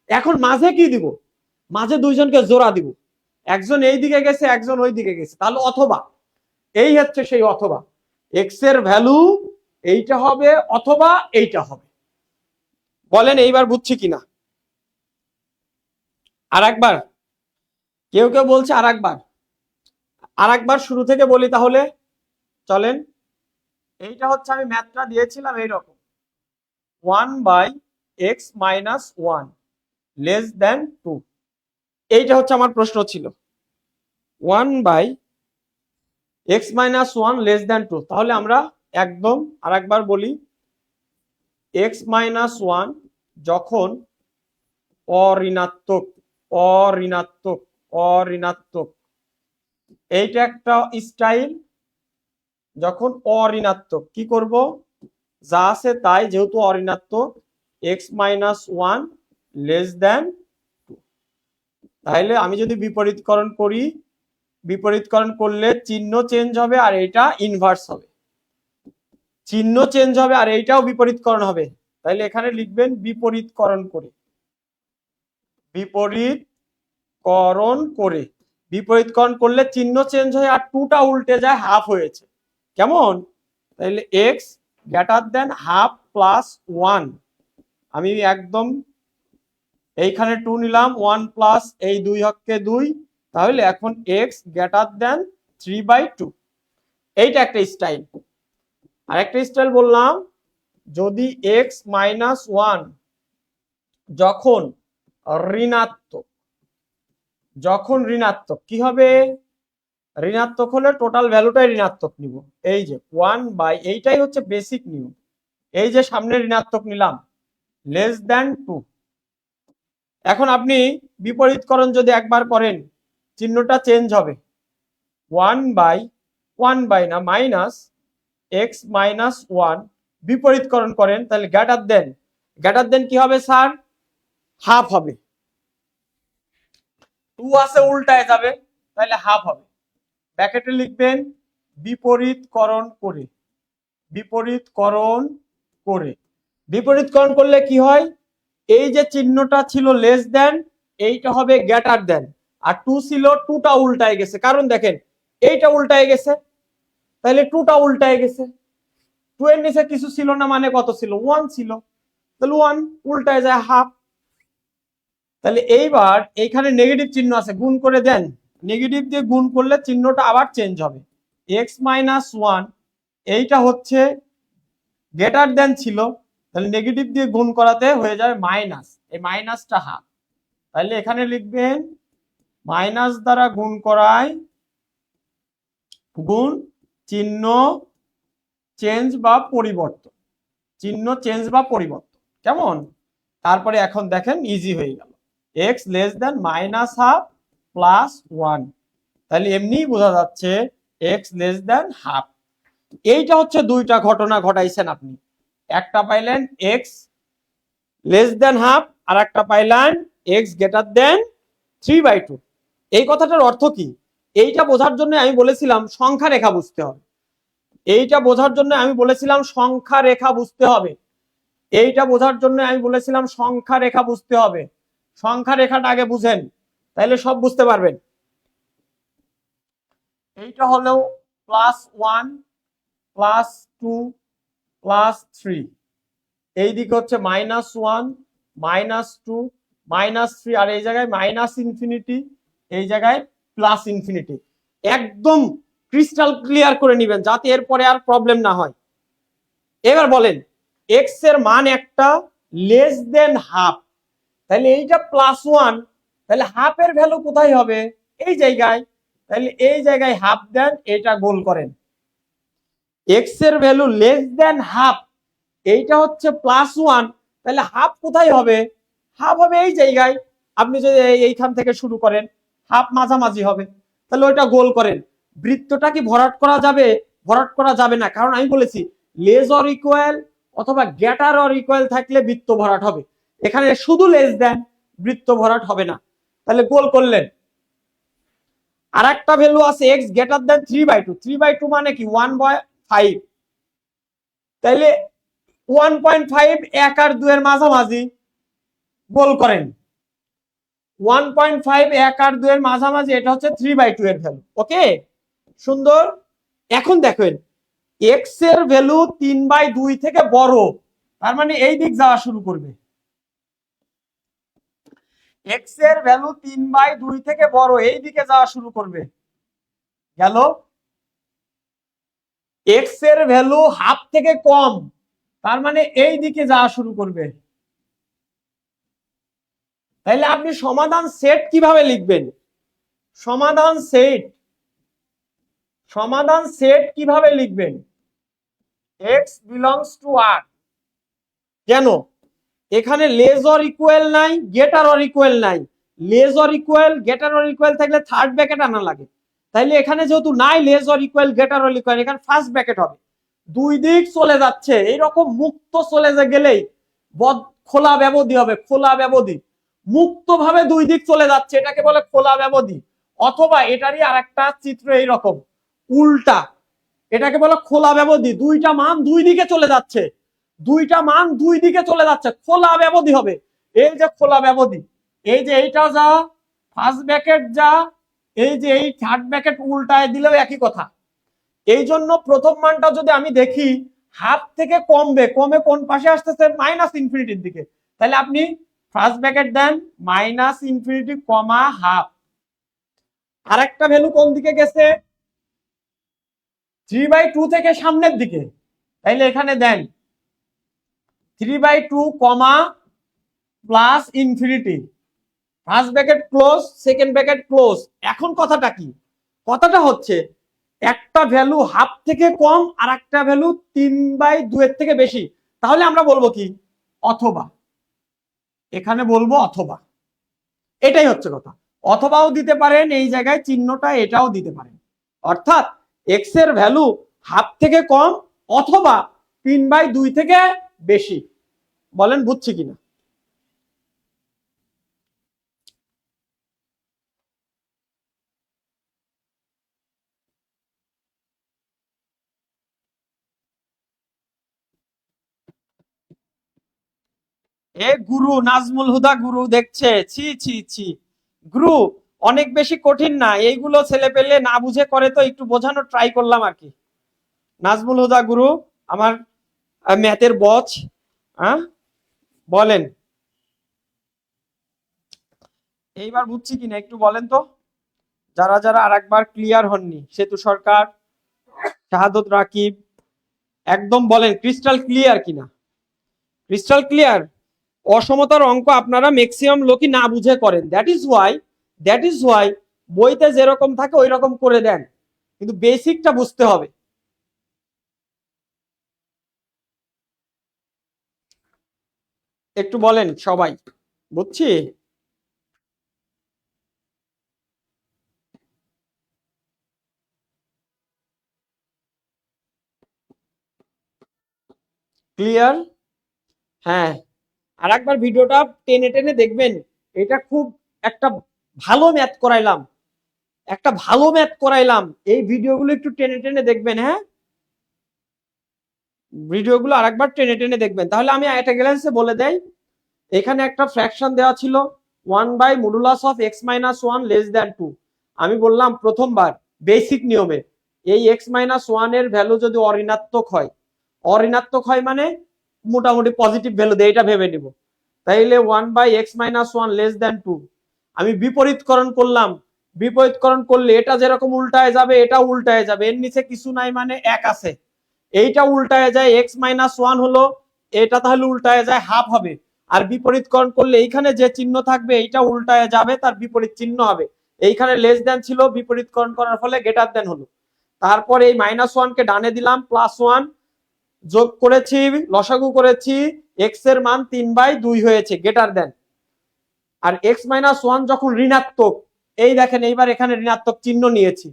এখন মাঝে কি দিব? মাঝে দুইজনকে জোড়া দিব, একজন এই দিকে গেছে একজন ওই দিকে গেছে, তাহলে অথবা, এই হচ্ছে সেই অথবা। এক্স এর ভ্যালু এইটা হবে অথবা এইটা হবে। বলেন এইবার বুঝছি কিনা? আর একবার, কেউ কেউ বলছে আর একবার শুরু থেকে বলি তাহলে, চলেন। এইটা হচ্ছে আমি ম্যাথটা দিয়েছিলাম এইরকম, 1/x-1 লেস দেন 2, এইটা হচ্ছে আমার প্রশ্ন ছিল, 1/x-1 লেস দেন 2। তাহলে আমরা একদম আর একবার বলি, x-1 যখন অঋণাত্মক অঋণাত্মক অঋণাত্মক, এইটা একটা স্টাইল। যখন অঋণাত্মক কি করব? যা আছে তাই, যেহেতু অঋণাত্মক, x-1 লেস দেন 2। তাহলে আমি যদি বিপরীতকরণ করি, বিপরীতকরণ করলে চিহ্ন চেঞ্জ হবে আর এটা ইনভার্স হবে, চিহ্ন চেঞ্জ হবে আর এইটাও বিপরীতকরণ হবে। তাহলে এখানে লিখবেন বিপরীতকরণ করে, বিপরীতকরণ করে। বিপরীতকরণ করলে চিহ্ন চেঞ্জ হয় আর টুটা উল্টে যায়, হাফ হয়েছে। কেমন? তাহলে এক্স গ্রেটার দেন হাফ প্লাস 1, আমি একদম এইখানে 2 নিলাম, 1 প্লাস এই 2 হককে 2, তাহলে এখন এক্স গ্রেটার দেন 3/2। এইটা একটা স্টাইল। আর একটা স্টাইল বললাম, যদি x-1 যখন ঋণাত্মক, যখন ঋণাত্মক কি হবে? ঋণাত্মক হলে টোটাল ভ্যালুটাই ঋণাত্মক নিব। এই যে 1/, এইটাই হচ্ছে বেসিক নিয়ম। এই যে সামনে ঋণাত্মক নিলাম, লেস দেন 2। এখন আপনি বিপরীতকরণ যদি একবার করেন, চিহ্নটা চেঞ্জ হবে, 1/1 না মাইনাস x-1 বিপরীতকরণ করেন, তাহলে গ্রেটার দেন কি হবে স্যার? হাফ হবে। 2 আছে উল্টায় যাবে, তাহলে হাফ হবে। ব্র্যাকেটে লিখবেন বিপরীতকরণ করে, বিপরীতকরণ করে। বিপরীতকরণ করলে কি হয়? এই যে চিহ্নটা ছিল লেস দেন, এইটা হবে গ্রেটার দেন, আর 2 ছিল, 2টা উল্টায় গেছে, কারণ দেখেন এইটা উল্টায় গেছে, তাহলে 2টা উল্টায় গেছে। 2 এর নিচে কিছু ছিল না মানে কত ছিল? 1 ছিল, তাহলে 1 উল্টায় যায় হাফ। তাহলে এইবার এইখানে নেগেটিভ চিহ্ন আছে, গুণ করে দেন, নেগেটিভ দিয়ে গুণ করলে চিহ্নটা আবার চেঞ্জ হবে। x-1 এইটা হচ্ছে গ্রেটার দেন ছিল, তাহলে নেগেটিভ দিয়ে গুণ করাতে হয়ে যাবে মাইনাস, এই মাইনাসটা হাফ। তাহলে এখানে লিখবেন মাইনাস দ্বারা গুণ করায় গুণ চিহ্ন চেঞ্জ বা পরিবর্তন, চিহ্ন চেঞ্জ বা পরিবর্তন, কেমন? তারপরে এখন দেখেন ইজি হয়ে গেল, x less than minus half plus one, তাহলে এমনি বোঝা যাচ্ছে এক্স লেস দেন হাফ। এইটা হচ্ছে দুইটা ঘটনা ঘটাইছেন আপনি, একটা পাইলেন এক্স লেস দেন হাফ আর একটা পাইলেন এক্স গ্রেটার দেন 3/2। এই কথাটার অর্থ কি? এইটা বোঝার জন্য আমি বলেছিলাম সংখ্যা রেখা বুঝতে হবে, এইটা বোঝার জন্য আমি বলেছিলাম সংখ্যা রেখা বুঝতে হবে, এইটা বোঝার জন্য আমি বলেছিলাম সংখ্যা রেখা বুঝতে হবে। সংখ্যা রেখাটা আগে বুঝেন, তাইলে সব বুঝতে পারবেন। এইটা হলো +1 +2 +3, এইদিকে হচ্ছে -1 -2 -3, আর এই জায়গায় -ইনফিনিটি, এই জায়গায় +ইনফিনিটি। একদম ক্রিস্টাল ক্লিয়ার করে নেবেন যাতে এরপরে আর প্রবলেম না হয়। এবার বলেন এক্স এর মান একটা লেস দেন হাফ, তাহলে এইটা +1, তাহলে হাফের ভ্যালু কোথায় হবে? এই জায়গায়, তাহলে এই জায়গায় হাফ দেন, এটা গোল করেন। এক্স এর ভ্যালু লেস দেন হাফ, এইটা হচ্ছে +1, তাহলে হাফ কোথায় হবে? হাফ হবে এই জায়গায়। আপনি যদি এইখান থেকে শুরু করেন, হাফ মাঝামাঝি হবে, তাহলে ওইটা গোল করেন। বৃত্তটা কি ভরাট করা যাবে? ভরাট করা যাবে না, কারণ আমি বলেছি লেস অর ইকুয়াল অথবা গ্রেটার অর ইকুয়াল থাকলে বৃত্ত ভরাট হবে, এখানে শুধু লেস দেন, বৃত্ত ভরাট হবে না, তাহলে গোল করলেন। আর একটা ভ্যালু আছে এক্স গ্রেটার দেন 3/2, 3/2 মানে কি 1/5, তাইলে 1.5 1 আর 2 এর মাঝামাঝি, গোল করেন। 1.5 1 আর 2 এর মাঝামাঝি, এটা হচ্ছে 3/2 এর ভ্যালু। ওকে, সুন্দর। এখন দেখেন এক্স এর ভ্যালু 3/2 থেকে বড়, তার মানে এই দিক যাওয়া শুরু করবে। এক্স এর ভ্যালু 3/2 থেকে বড়, এই দিকে যাওয়া শুরু করবে, গেল। এক্স এর ভ্যালু হাফ থেকে কম, তার মানে এই দিকে যাওয়া শুরু করবে। তাইলে আপনি সমাধান সেট কিভাবে লিখবেন? সমাধান সেট, সমাধান সেট কিভাবে লিখবেন? x belongs to r, কেন? এখানে লেস অর ইকুয়াল নাই, গ্রেটার অর ইকুয়াল নাই। Less or equal greater or equal থাকলে থার্ড ব্র্যাকেট আনা লাগে, তাইলে এখানে যেহেতু নাই less or equal greater or equal, এখানে ফার্স্ট ব্র্যাকেট হবে। দুই দিক চলে যাচ্ছে, এইরকম মুক্ত চলে গেলেই খোলা ব্যবধি হবে, খোলা ব্যবধি। মুক্ত ভাবে দুই দিক চলে যাচ্ছে, এটাকে বলে খোলা ব্যবধি। অথবা এটারই আরেকটা চিত্র এইরকম উল্টা, এটাকে বলে খোলা ব্যবধি। দুইটা মান দুই দিকে চলে যাচ্ছে, দুইটা মান দুই দিকে চলে যাচ্ছে, খোলা ব্যবধি হবে। এই যে খোলা ব্যবধি, এই যে এইটা যা ফার্স্ট ব্র্যাকেট যা, এই যে এই থার্ড ব্র্যাকেট উল্টায় দিলেও একই কথা। এই জন্য প্রথম মানটা যদি আমি দেখি হাফ থেকে কমবে, কমে কোন পাশে আসতেছে? -ইনফিনিটির দিকে, তাহলে আপনি ফার্স্ট ব্র্যাকেট দেন -ইনফিনিটি কমা হাফ। আরেকটা ভ্যালু কোন দিকে গেছে? 3/2 থেকে সামনের দিকে, তাইলে এখানে দেন 3/2 comma +plus infinity, first bracket close, second bracket close. এখন কথাটা কি? কথাটা হচ্ছে একটা ভ্যালু হাফ থেকে কম আর একটা ভ্যালু 3/2 এর থেকে বেশি, তাহলে আমরা বলবো কি? অথবা, এখানে বলবো অথবা, এটাই হচ্ছে কথা। অথবাও দিতে পারেন, এই জায়গায় চিহ্নটা এটাও দিতে পারেন, অর্থাৎ এক্স এর ভ্যালু হাফ থেকে কম অথবা 3/2 থেকে বেশি। বলেন বুঝছি কিনা? এ গুরু নাজমুল হুদা গুরু দেখছে, ছি ছি ছি। গুরু অনেক বেশি কঠিন না, এইগুলো ছেলে পেলে না বুঝে করে, তো একটু বোঝানোর ট্রাই করলাম আর কি। নাজমুল হুদা গুরু আমার ম্যাথের বচ, হ্যাঁ বলেন এইবার বুঝছি কিনা একটু বলেন তো, যারা যারা আরেকবার ক্লিয়ার হননি। সেতু সরকার, শাহাদত রাকিব, একদম বলেন ক্রিস্টাল ক্লিয়ার কিনা? Crystal clear. অসমতার অঙ্ক আপনারা ম্যাক্সিমাম লোকই না বুঝে করেন, দ্যাট ইজ ওয়াই বইতে যেরকম থাকে ওই রকম করে দেন, কিন্তু বেসিকটা বুঝতে হবে। একটু বলেন সবাই, বুঝছি? ক্লিয়ার? হ্যাঁ, আর একবার ভিডিওটা টেনে টেনে দেখবেন। এটা খুব একটা ভালো ম্যাথ করাইলাম, একটা ভালো ম্যাথ করাইলাম। এই ভিডিওগুলো একটু টেনে টেনে দেখবেন। হ্যাঁ, ভিডিওগুলো আরেকবার টেনে টেনে দেখবেন, তাহলে আমি একটা গ্যালেন্সে বলে দেই। এখানে একটা ফ্র্যাকশন দেওয়া ছিল 1/(x-1 <2)। আমি বললাম প্রথমবার বেসিক নিয়মে এই x-1 এর ভ্যালু যদি অঋণাত্মক হয়, অঋণাত্মক হয় মানে মোটামুটি পজিটিভ ভ্যালু দেয়, এটা ভেবে নিব। তাইলে 1/(x-1 <2)। আমি বিপরীতকরণ করলাম, বিপরীতকরণ করলে এটা যেরকম উল্টায় যাবে এটা উল্টায় যাবে, এর নিচে কিছু নাই মানে এক আছে, এইটা উল্টায় যায় x-1 হলো, এটা তাহলে উল্টায় যায় হাফ হবে। আর বিপরীতকরণ করলে এইখানে যে চিহ্ন থাকবে এইটা উল্টায় যাবে, তার বিপরীত চিহ্ন হবে। এইখানে লেস দেন ছিল, বিপরীতকরণ করার ফলে গ্রেটার দেন হলো। তারপর এই -1 কে ডানে দিলাম, +1 যোগ করেছি, লসাগু করেছি, এক্স এর মান 3/2 হয়েছে, গ্রেটার দেন। আর x-1 যখন ঋণাত্মক, এই দেখেন এইবার এখানে ঋণাত্মক চিহ্ন নিয়েছি,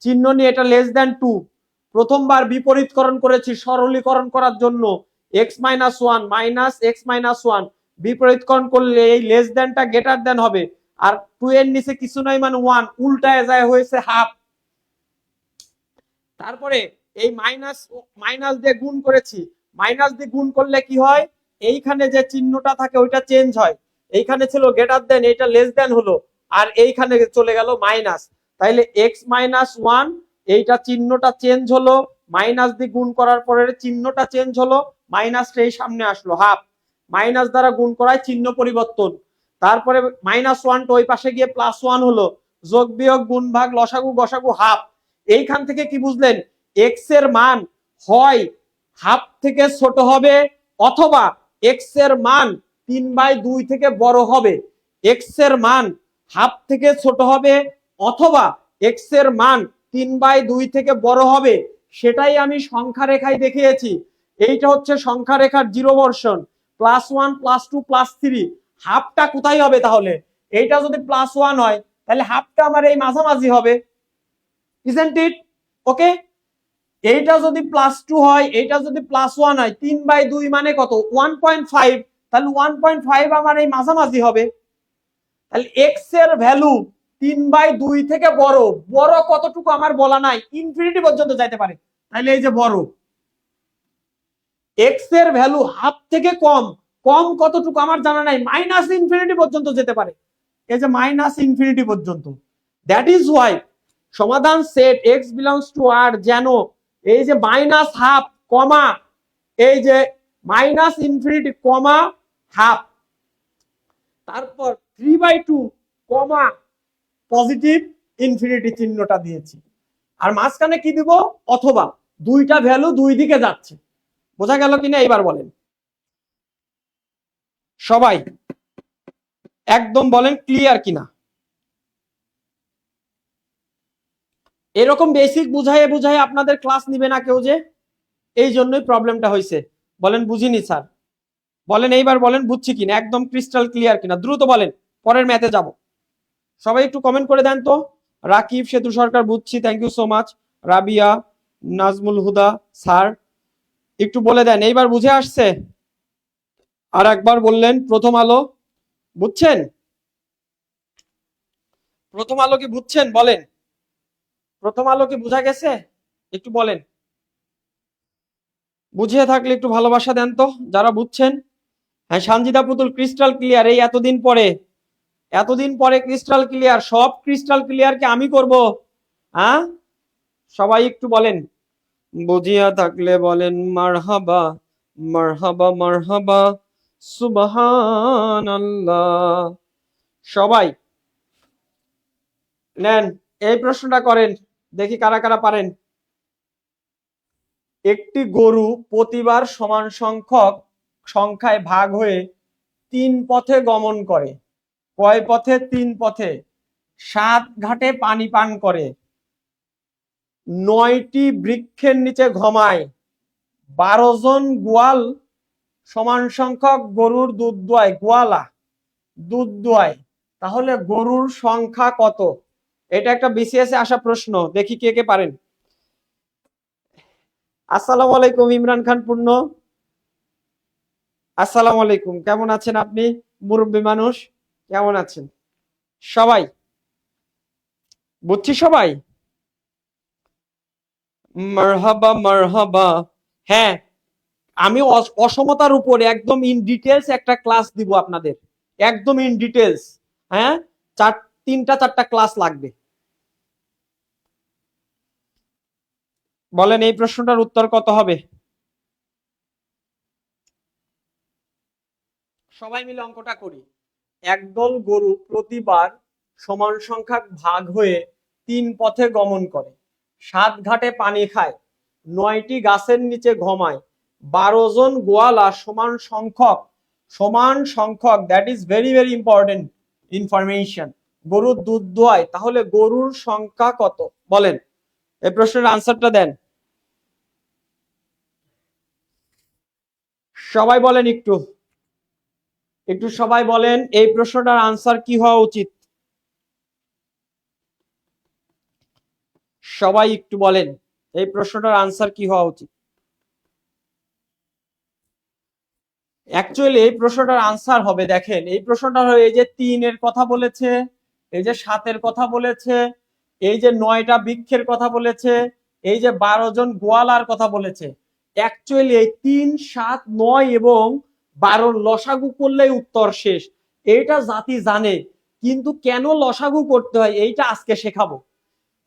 চিহ্ন নিয়ে এটা <2। প্রথমবার বিপরীতকরণ করেছি সরলীকরণ করার জন্য, x-1 -x-1 বিপরীতকরণ করলে এই লেস দেনটা গ্রেটার দেন হবে। আর 2 এর নিচে কিছু নাই মানে 1, উল্টায় যায় হয়েছে হাফ। তারপরে এই মাইনাস মাইনাস দিয়ে গুণ করেছি, মাইনাস দিয়ে গুণ করলে কি হয়, এইখানে যে চিহ্নটা থাকে ওইটা চেঞ্জ হয়। এইখানে ছিল গ্রেটার দেন, এটা লেস দেন হলো, আর এইখানে চলে গেল মাইনাস। তাইলে x-1 এইটা চিহ্নটা চেঞ্জ হলো, মাইনাস দিয়ে গুণ করার পরে চিহ্নটা চেঞ্জ হলো, মাইনাসটা এই সামনে আসলো হাফ। মাইনাস দ্বারা গুণ করায় চিহ্ন পরিবর্তন। তারপরে -1টা ওই পাশে গিয়ে +1 হলো, যোগ বিয়োগ গুণ ভাগ লসাগু গসাগু হাফ। এইখান থেকে কি বুঝলেন, এক্স এর মান হয় হাফ থেকে ছোট হবে, অথবা এক্স এর মান 3/2 থেকে বড় হবে। এক্স এর মান হাফ থেকে ছোট হবে, অথবা এক্স এর মান 3/2 থেকে বড় হবে, সেটাই আমি সংখ্যা রেখায় দেখিয়েছি। এইটা হচ্ছে সংখ্যা রেখার 0 বর্ষণ, +1 +2 +3। হাফটা কোথায় হবে তাহলে? এইটা যদি +1 হয় তাহলে হাফটা আমার এই মাঝামাঝি হবে, isn't it? ওকে, এইটা যদি +2 হয়, এইটা যদি +1 হয়, 3/2 মানে কত? 1.5। তাহলে 1.5 আমার এই মাঝামাঝি হবে। তাহলে এক্স এর ভ্যালু 3/2 থেকে বড়, বড় কতটুকু আমার বলা নাই, ইনফিনিটি পর্যন্ত যাইতে পারে। তাহলে এই যে বড়, এক্স এর ভ্যালু হাফ থেকে কম, কম কতটুকু আমার জানা নাই, -ইনফিনিটি পর্যন্ত যেতে পারে, এই যে -ইনফিনিটি পর্যন্ত। দ্যাট ইজ ওয়াই সমাধান সেট এক্স বিলংস টু আর যেন এই যে -1/2 কমা এই যে -ইনফিনিটি কমা হাফ, তারপর 3/2 কমা পজিটিভ ইনফিনিটি চিহ্নটা দিয়েছি। আর মাঝখানে কি দিব? অথবা, দুইটা ভ্যালু দুই দিকে যাচ্ছে। বোঝা গেল কিনা এবার বলেন সবাই, একদম বলেন ক্লিয়ার কিনা। এরকম বেসিক বুঝাইয়ে বুঝাইয়ে আপনাদের ক্লাস নিবে না কেউ, যে এই জন্যই প্রবলেমটা হয়েছে। বলেন বুঝিনি স্যার, বলেন এইবার বলেন বুঝছি কিনা, একদম ক্রিস্টাল ক্লিয়ার কিনা, দ্রুত বলেন, পরের ম্যাথে যাব। সবাই একটু কমেন্ট করে দেন তো। রাকিব সেতু সরকার বুঝছি, thank you so much. Rabia, Nazmul Huda sir একটু বলে দেন এইবার বুঝে আসছে। আর একবার বললেন প্রথম আলো বুঝছেন, প্রথম আলো কি বুঝছেন বলেন, প্রথম আলো কি বুঝা গেছে একটু বলেন। বুঝিয়ে থাকলে একটু ভালোবাসা দেন তো যারা বুঝছেন। হ্যাঁ, সানজিদা পুতুল ক্রিস্টাল ক্লিয়ার, এই এতদিন পরে, এতদিন পরে ক্রিস্টাল ক্লিয়ার, সব ক্রিস্টাল ক্লিয়ার কি আমি করব? হ্যাঁ, সবাই একটু বলেন, বুঝিয়া থাকলে বলেন মারহাবা মারহাবা মারহাবা সুবহানাল্লাহ। সবাই নেন, এই প্রশ্নটা করেন, দেখি কারা কারা পারেন। একটি গরু প্রতিবার সমান সংখ্যক সংখ্যায় ভাগ হয়ে 3 পথে গমন করে। কয় পথে? 3 পথে। সাত ঘাটে পানি পান করে, 9টি বৃক্ষের নিচে ঘুমায়, 12 জন গোয়াল সমান সংখ্যক গরুর দুধ দোয়, গোয়ালা দুধ দোয়, তাহলে গরুর সংখ্যা কত? এটা একটা বিসিএস এ আসা প্রশ্ন, দেখি কে কে পারেন। আসসালামু আলাইকুম ইমরান খান পূর্ণ, আসসালামু আলাইকুম, কেমন আছেন আপনি? মুরব্বী মানুষ, কেমন আছেন সবাই? বুঝছি সবাই, মারহাবা মারহাবা। হ্যাঁ, আমি অসমতার উপরে একদম ইন ডিটেলস একটা ক্লাস দিব আপনাদের, একদম ইন ডিটেলস। হ্যাঁ, তিনটা চারটা ক্লাস লাগবে। বলেন এই প্রশ্নটার উত্তর কত হবে? সবাই মিলে অঙ্কটা করি। একদল গরু প্রতিবার সমান সংখ্যক ভাগ হয়ে 3 পথে গমন করে, 7 ঘাটে পানি খায়, 9টি গাছের নিচে ঘুমায়, 12 জন গোয়ালা সমান সংখ্যক that is very very important information গরুর দুধ দোয়ায়, তাহলে গরুর সংখ্যা কত? বলেন এই প্রশ্নের আনসারটা দেন। সবাই বলেন, একটু একটু সবাই বলেন এই প্রশ্নটার আনসার কি হওয়া উচিত? সবাই একটু বলেন এই প্রশ্নটার আনসার কি হওয়া উচিত? অ্যাকচুয়ালি এই প্রশ্নটার আনসার হবে, দেখেন এই প্রশ্নটা হবে, এই যে 3 এর কথা বলেছে, এই যে 7 এর কথা বলেছে, এই যে 9টা বৃক্ষের কথা বলেছে, এই যে 12 জন গোয়ালার কথা বলেছে। অ্যাকচুয়ালি এই 3, 7, 9 এবং 12 লসাগু করলেই উত্তর শেষ। এইটা জাতি জানে, কিন্তু কেন লসাগু করতে হয় এইটা আজকে শেখাবো।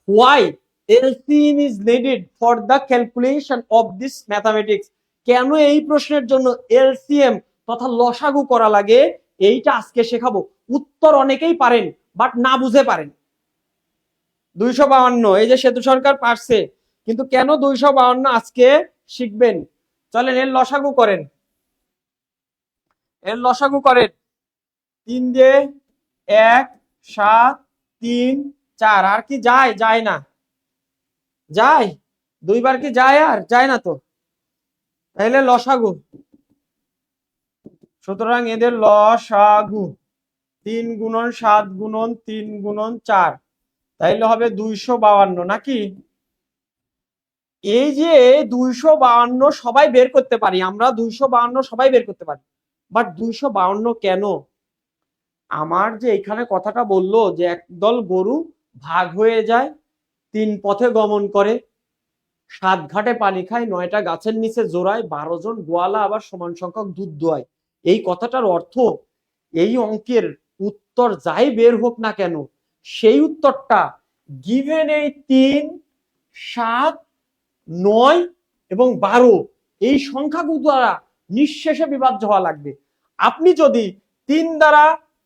Why LCM is needed for the calculation of this mathematics? কেন এই প্রশ্নের জন্য এলসিএম তথা লসাগু করা লাগে এইটা আজকে শেখাবো। উত্তর অনেকেই পারেন বাট না বুঝে পারেন। 252, এই যে সেতু সরকার পারছে, কিন্তু কেন 252 আজকে শিখবেন। চলেন এর লসাগু করেন, এর লসাগু করেন। 3 দিয়ে 1, 7, 3, 4, আর কি যায়? যায় না, যায় 2 বার কি যায়? আর যায় না তো, তাহলে লসাগু। সুতরাং এদের লসাগু 3 গুণন 7 গুণন 3 গুণন 4, তাইলে হবে 252 নাকি? এই যে 252 সবাই বের করতে পারি আমরা, 252 সবাই বের করতে পারি, বাট 252 কেন? আমার যে এখানে কথাটা বললো যে একদল গরু ভাগ হয়ে যায়, 3 পথে গমন করে, 7 ঘাটে পানি খায়, 9টা গাছের নিচে জোড়ায়, 12 জন গোয়ালা আবার সমান সংখ্যক দুধ দোয়ায়। এই কথাটার অর্থ এই অঙ্কের উত্তর যাই বের হোক না কেন, সেই উত্তরটা গিভেন এই 3, 7, 9 এবং 12 এই সংখ্যাগুলো দ্বারা নিঃশেষে বিভাজ্য হওয়া লাগবে। আপনি যদি 3 দ্বারা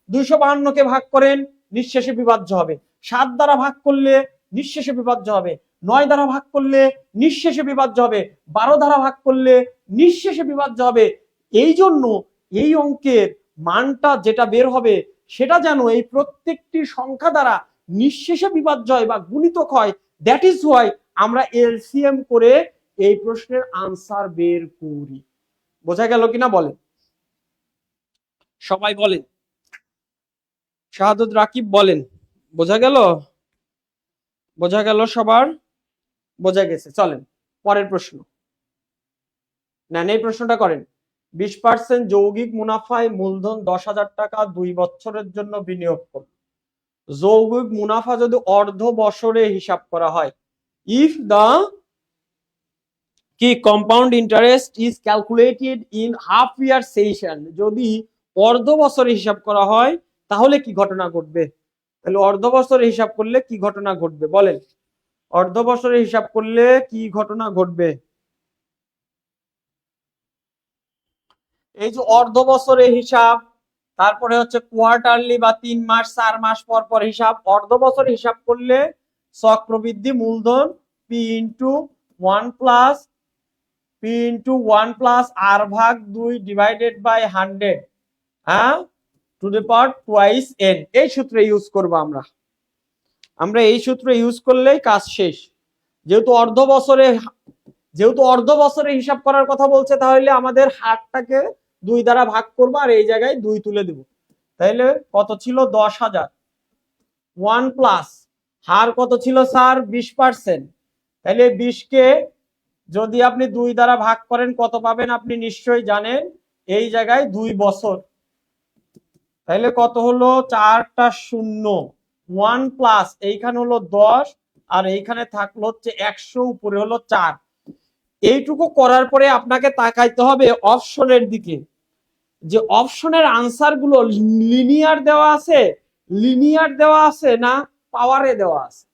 252 ভাগ করেন নিঃশেষে বিভাজ্য হবে, 7 দ্বারা ভাগ করলে নিঃশেষে বিভাজ্য হবে, 9 দ্বারা ভাগ করলে নিঃশেষে বিভাজ্য হবে, 12 দ্বারা ভাগ করলে নিঃশেষে বিভাজ্য হবে। এই জন্য এই অঙ্কের মানটা যেটা বের হবে সেটা যেন এই প্রত্যেকটি সংখ্যা দ্বারা নিঃশেষে বিভাজ্য হয় বা গুণিতক হয়। দ্যাট ইজ ওয়াই আমরা এলসিএম করে এই প্রশ্নের আনসার বের করি। বোঝা গেল কিনা বলেন, সবাই বলেন, শাহাদুত রাকিব বলেন, বোঝা গেল? বোঝা গেল সবার? বোঝা গেছে। চলেন পরের প্রশ্ন নেন, এই প্রশ্নটা করেন। 20% যৌগিক মুনাফায় মূলধন 10,000 টাকা 2 বছরের জন্য বিনিয়োগ করুন। যৌগিক মুনাফা যদি অর্ধ বছরে হিসাব করা হয়, ইফ দ্য কি compound interest is calculated in half year session, যদি অর্ধ বছরে হিসাব করা হয় তাহলে কি ঘটনা ঘটবে? তাহলে অর্ধ বছরে হিসাব করলে কি ঘটনা ঘটবে বলেন, অর্ধ বছরে হিসাব করলে কি ঘটনা ঘটবে? এই যে অর্ধ বছরে হিসাব, তারপরে হচ্ছে কোয়ার্টারলি বা 3 মাস 4 মাস পর পর হিসাব। অর্ধ বছরে হিসাব করলে চক্রবৃদ্ধি মূলধন পি ইন্টু 1 প্লাস আর ভাগ 2 ডিভাইডেড বাই 100, হ্যাঁ, to the power twice N, এই সূত্রে ইউজ করব আমরা। আমরা এই সূত্র ইউজ করলেই কাজ শেষ। যেহেতু অর্ধ বছরে হিসাব করার কথা বলছে, তাহলে আমাদের হারটাকে 2 দ্বারা ভাগ করবো আর এই জায়গায় 2 তুলে দেব। তাহলে কত ছিল? 10,000। 1 প্লাস হার কত ছিল স্যার? 20%। তাহলে 20কে যদি আপনি 2 দ্বারা ভাগ করেন কত পাবেন আপনি নিশ্চয়ই জানেন। এই জায়গায় 2 বছর। তাহলে কত হলো? 4টা 0। 1 প্লাস এইখানে হলো 10 আর এইখানে থাকলো হচ্ছে 100, উপরে হলো 4। এইটুকু করার পরে আপনাকে তাকাইতে হবে অপশনের দিকে, যে অপশনের আনসার গুলো লিনিয়ার দেওয়া আছে না পাওয়ারে দেওয়া আছে।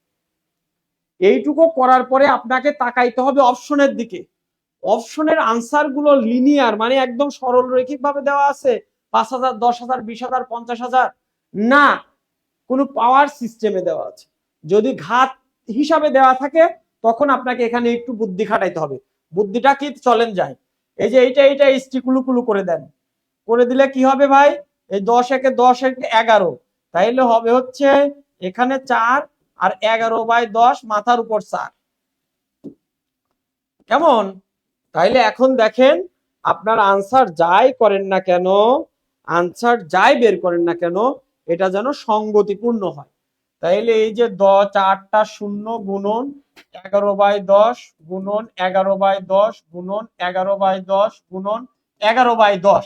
এইটুকু করার পরে আপনাকে তাকাইতে হবে অপশনের দিকে। অপশনের আনসার গুলো লিনিয়ার মানে একদম সরল রৈখিক ভাবে দেওয়া আছে, 5,000, 10,000, 20,000, 50,000 না, কোনো পাওয়ার সিস্টেমে দেওয়া আছে। যদি ঘাত হিসাবে দেওয়া থাকে তখন আপনাকে এখানে একটু বুদ্ধি খাটাইতে হবে। বুদ্ধিটা কি? চলেন যাই। এই যে এইটা স্টিকুলু কুলু করে দেন, করে দিলে কি হবে ভাই? এই 10 একে 10 একে 11, তাইলে হবে হচ্ছে এখানে 4 আর 11/10 মাথার উপর 4। কেমন? তাইলে এখন দেখেন আপনার আনসার যাই করেন না কেন, আনসার যাই বের করেন না কেন, এটা যেন সঙ্গতিপূর্ণ হয়। তাইলে এই যে 4টা 0 গুণন 11/10 গুণন 11/10 গুণন 11/10 গুণন 11/10,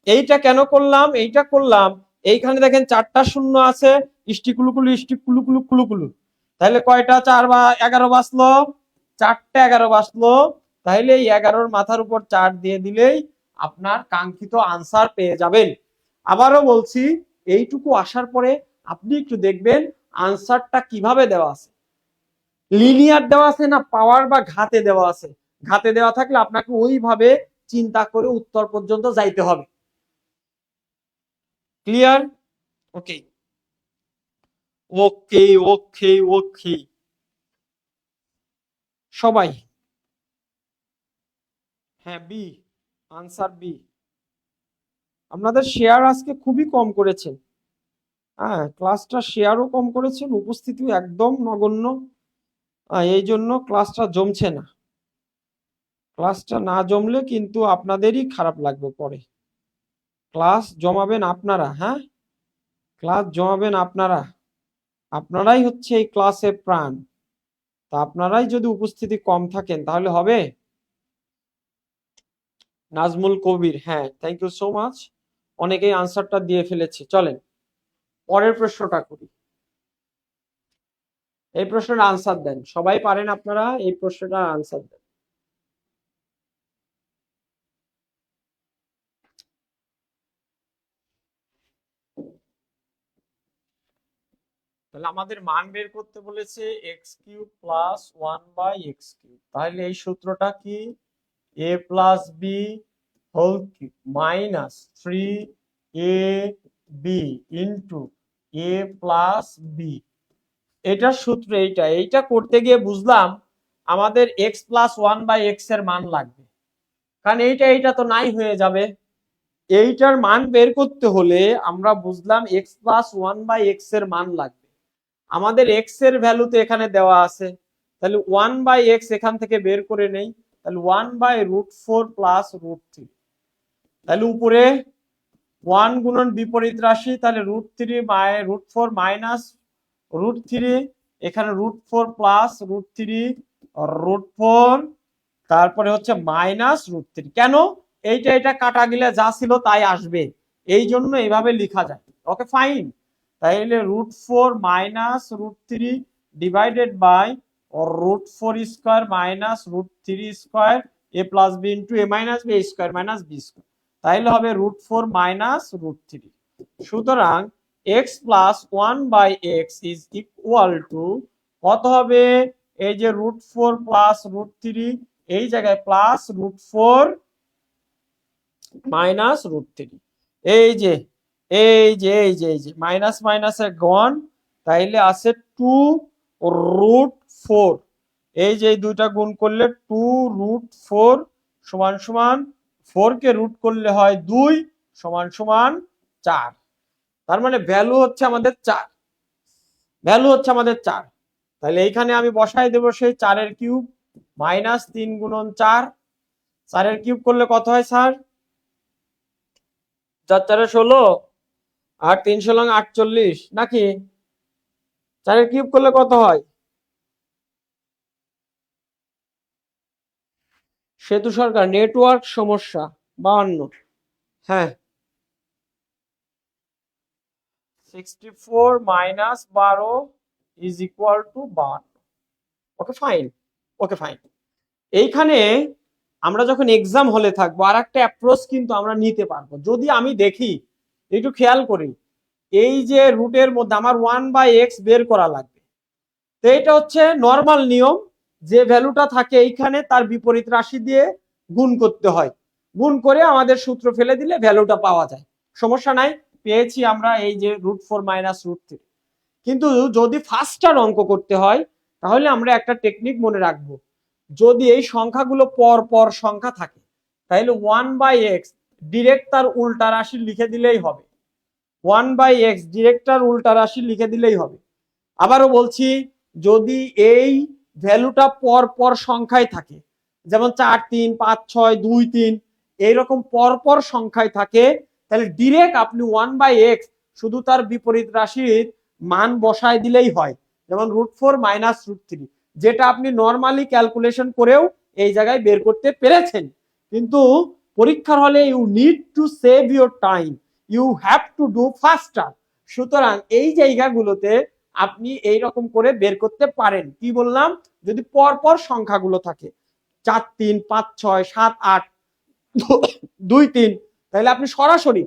এইটা কেন করলাম? এইটা করলাম এইখানে দেখেন 4টা 0 আছে, ইষ্টিকুলুকুলু। তাহলে কয়টা 4 বা 11 বাঁচলো? 4টে 11 বাঁচলো। তাহলে এই 11-র মাথার উপর 4 দিয়ে দিলেই আপনার কাঙ্ক্ষিত আনসার পেয়ে যাবেন। আবারও বলছি, এইটুকু আসার পরে আপনি একটু দেখবেন আনসারটা কিভাবে দেওয়া আছে। লিনিয়ার দেওয়া আছে না পাওয়ার বা ঘাতে দেওয়া আছে? ঘাতে দেওয়া থাকলে আপনাকে ওইভাবে চিন্তা করে উত্তর পর্যন্ত যাইতে হবে। ক্লিয়ার? ওকে ওকে ওকে ওকে সবাই। হ্যাঁ, বি, আনসার বি। আপনাদের শেয়ার আজকে খুবই কম করেছেন। হ্যাঁ, ক্লাসটা শেয়ারও কম করেছেন, উপস্থিতিও একদম নগণ্য। এই জন্য ক্লাসটা জমছে না। ক্লাসটা না জমলে কিন্তু আপনাদেরই খারাপ লাগবে পরে। ক্লাস জমাবেন আপনারা, হ্যাঁ, ক্লাস জমাবেন আপনারা। আপনারাই হচ্ছে এই ক্লাসের প্রাণ। তা আপনারাই যদি উপস্থিতি কম থাকেন তাহলে হবে? নাজমুল কবির, হ্যাঁ, থ্যাংক ইউ সো মাচ। অনেকেই আনসারটা দিয়ে ফেলেছে। চলেন পরের প্রশ্নটা করি। এই প্রশ্নের আনসার দেন, সবাই পারেন আপনারা, এই প্রশ্নটার আনসার দেন। তাহলে আমাদের মান বের করতে বলেছে x³ প্লাস 1/x³। তাহলে এই সূত্রটা কি? a plus b whole cube minus 3ab into a plus b. এটার সূত্র এইটা করতে গিয়ে বুঝলাম আমাদের x প্লাস 1/x এর মান লাগবে, কারণ এইটা তো নাই হয়ে যাবে। এইটার মান বের করতে হলে আমরা বুঝলাম x প্লাস 1/x এর মান লাগবে। আমাদের x এর ভ্যালু তো এখানে দেওয়া আছে, তাহলে 1/x এখান থেকে বের করে নেই। তাহলে 1/√4 প্লাস √3। তাহলে উপরে 1 গুণন বিপরীত রাশি, তাহলে √4 মাইনাস √3, এখানে √4 প্লাস √3 √4, তারপরে হচ্ছে মাইনাস √3। কেন? এইটা কাটা গেলে যা ছিল তাই আসবে, এই জন্য এইভাবে লেখা যায়। Okay fine. তাইলে √4 minus √3 divided by √4 square minus √3 square a plus b into a minus b square minus b square. তাইলে হবে √4 মাইনাস √3। সুতরাং x plus 1/x is equal to কত হবে? এই যে √4 প্লাস √3, এই জায়গায় প্লাস √4 মাইনাস √3। এই যে মাইনাস মাইনাসে গণ, তাইলে আছে 2√4। এই যে দুইটা গুণ করলে 2√4 সমান সমান 4 কে রুট করলে হয় 2 সমান সমান 4। তার মানে ভ্যালু হচ্ছে আমাদের 4। ভ্যালু হচ্ছে আমাদের 4। তাহলে এইখানে আমি বসাই দেবো সেই 4 কিউব মাইনাস 3 গুণন 4। 4 কিউব করলে কত হয় স্যার? 4 4 16 আর 3 16 48 নাকি? 4 কিউব করলে কত হয়? সেতু সরকার, নেটওয়ার্ক সমস্যা। 52। হ্যাঁ, 64 minus 12 is equal two 52। Okay fine, okay fine. এইখানে আমরা যখন এক্সাম হলে থাকবো আর একটা অ্যাপ্রোচ কিন্তু আমরা নিতে পারবো। যদি আমি দেখি, একটু খেয়াল করি, এই যে রুটের মধ্যে আমার 1/x বের করা লাগবে, তো এটা হচ্ছে নর্মাল নিয়ম, যে ভ্যালুটা থাকে এইখানে তার বিপরীত রাশি দিয়ে গুণ করতে হয়, গুণ করে আমাদের সূত্র ফেলে দিলে ভ্যালুটা পাওয়া যায়। সমস্যা নাই, পেয়েছি আমরা এই যে √4 মাইনাস √3। কিন্তু যদি ফার্স্টার অঙ্ক করতে হয় তাহলে আমরা একটা টেকনিক মনে রাখবো, যদি এই সংখ্যাগুলো পর পর সংখ্যা থাকে তাহলে 1/x ডিরেক্ট তার উল্টা রাশি লিখে দিলেই হবে। 1/x ডিরেক্ট তার উল্টা রাশি লিখে দিলেই হবে। আবারও বলছি, যদি এই ভ্যালুটা পর পর সংখ্যায় থাকে, যেমন 4 3 5 6 2 3 এইরকম পর পর সংখ্যায় থাকে, তাহলে ডিরেক্ট আপনি 1/x শুধু তার বিপরীত রাশির মান বসায় দিলেই হয়। যেমন √4 মাইনাস √3, যেটা আপনি নর্মালি ক্যালকুলেশন করেও এই জায়গায় বের করতে পেরেছেন। কিন্তু পরীক্ষার হলে you need to save your time, you have to do faster. সুতরাং এই জায়গাগুলোতে আপনি এই রকম করে বের করতে পারেন। কি বললাম? যদি পর পর সংখ্যাগুলো থাকে 4 3 5 6 7 8 2 3, তাহলে আপনি সরাসরি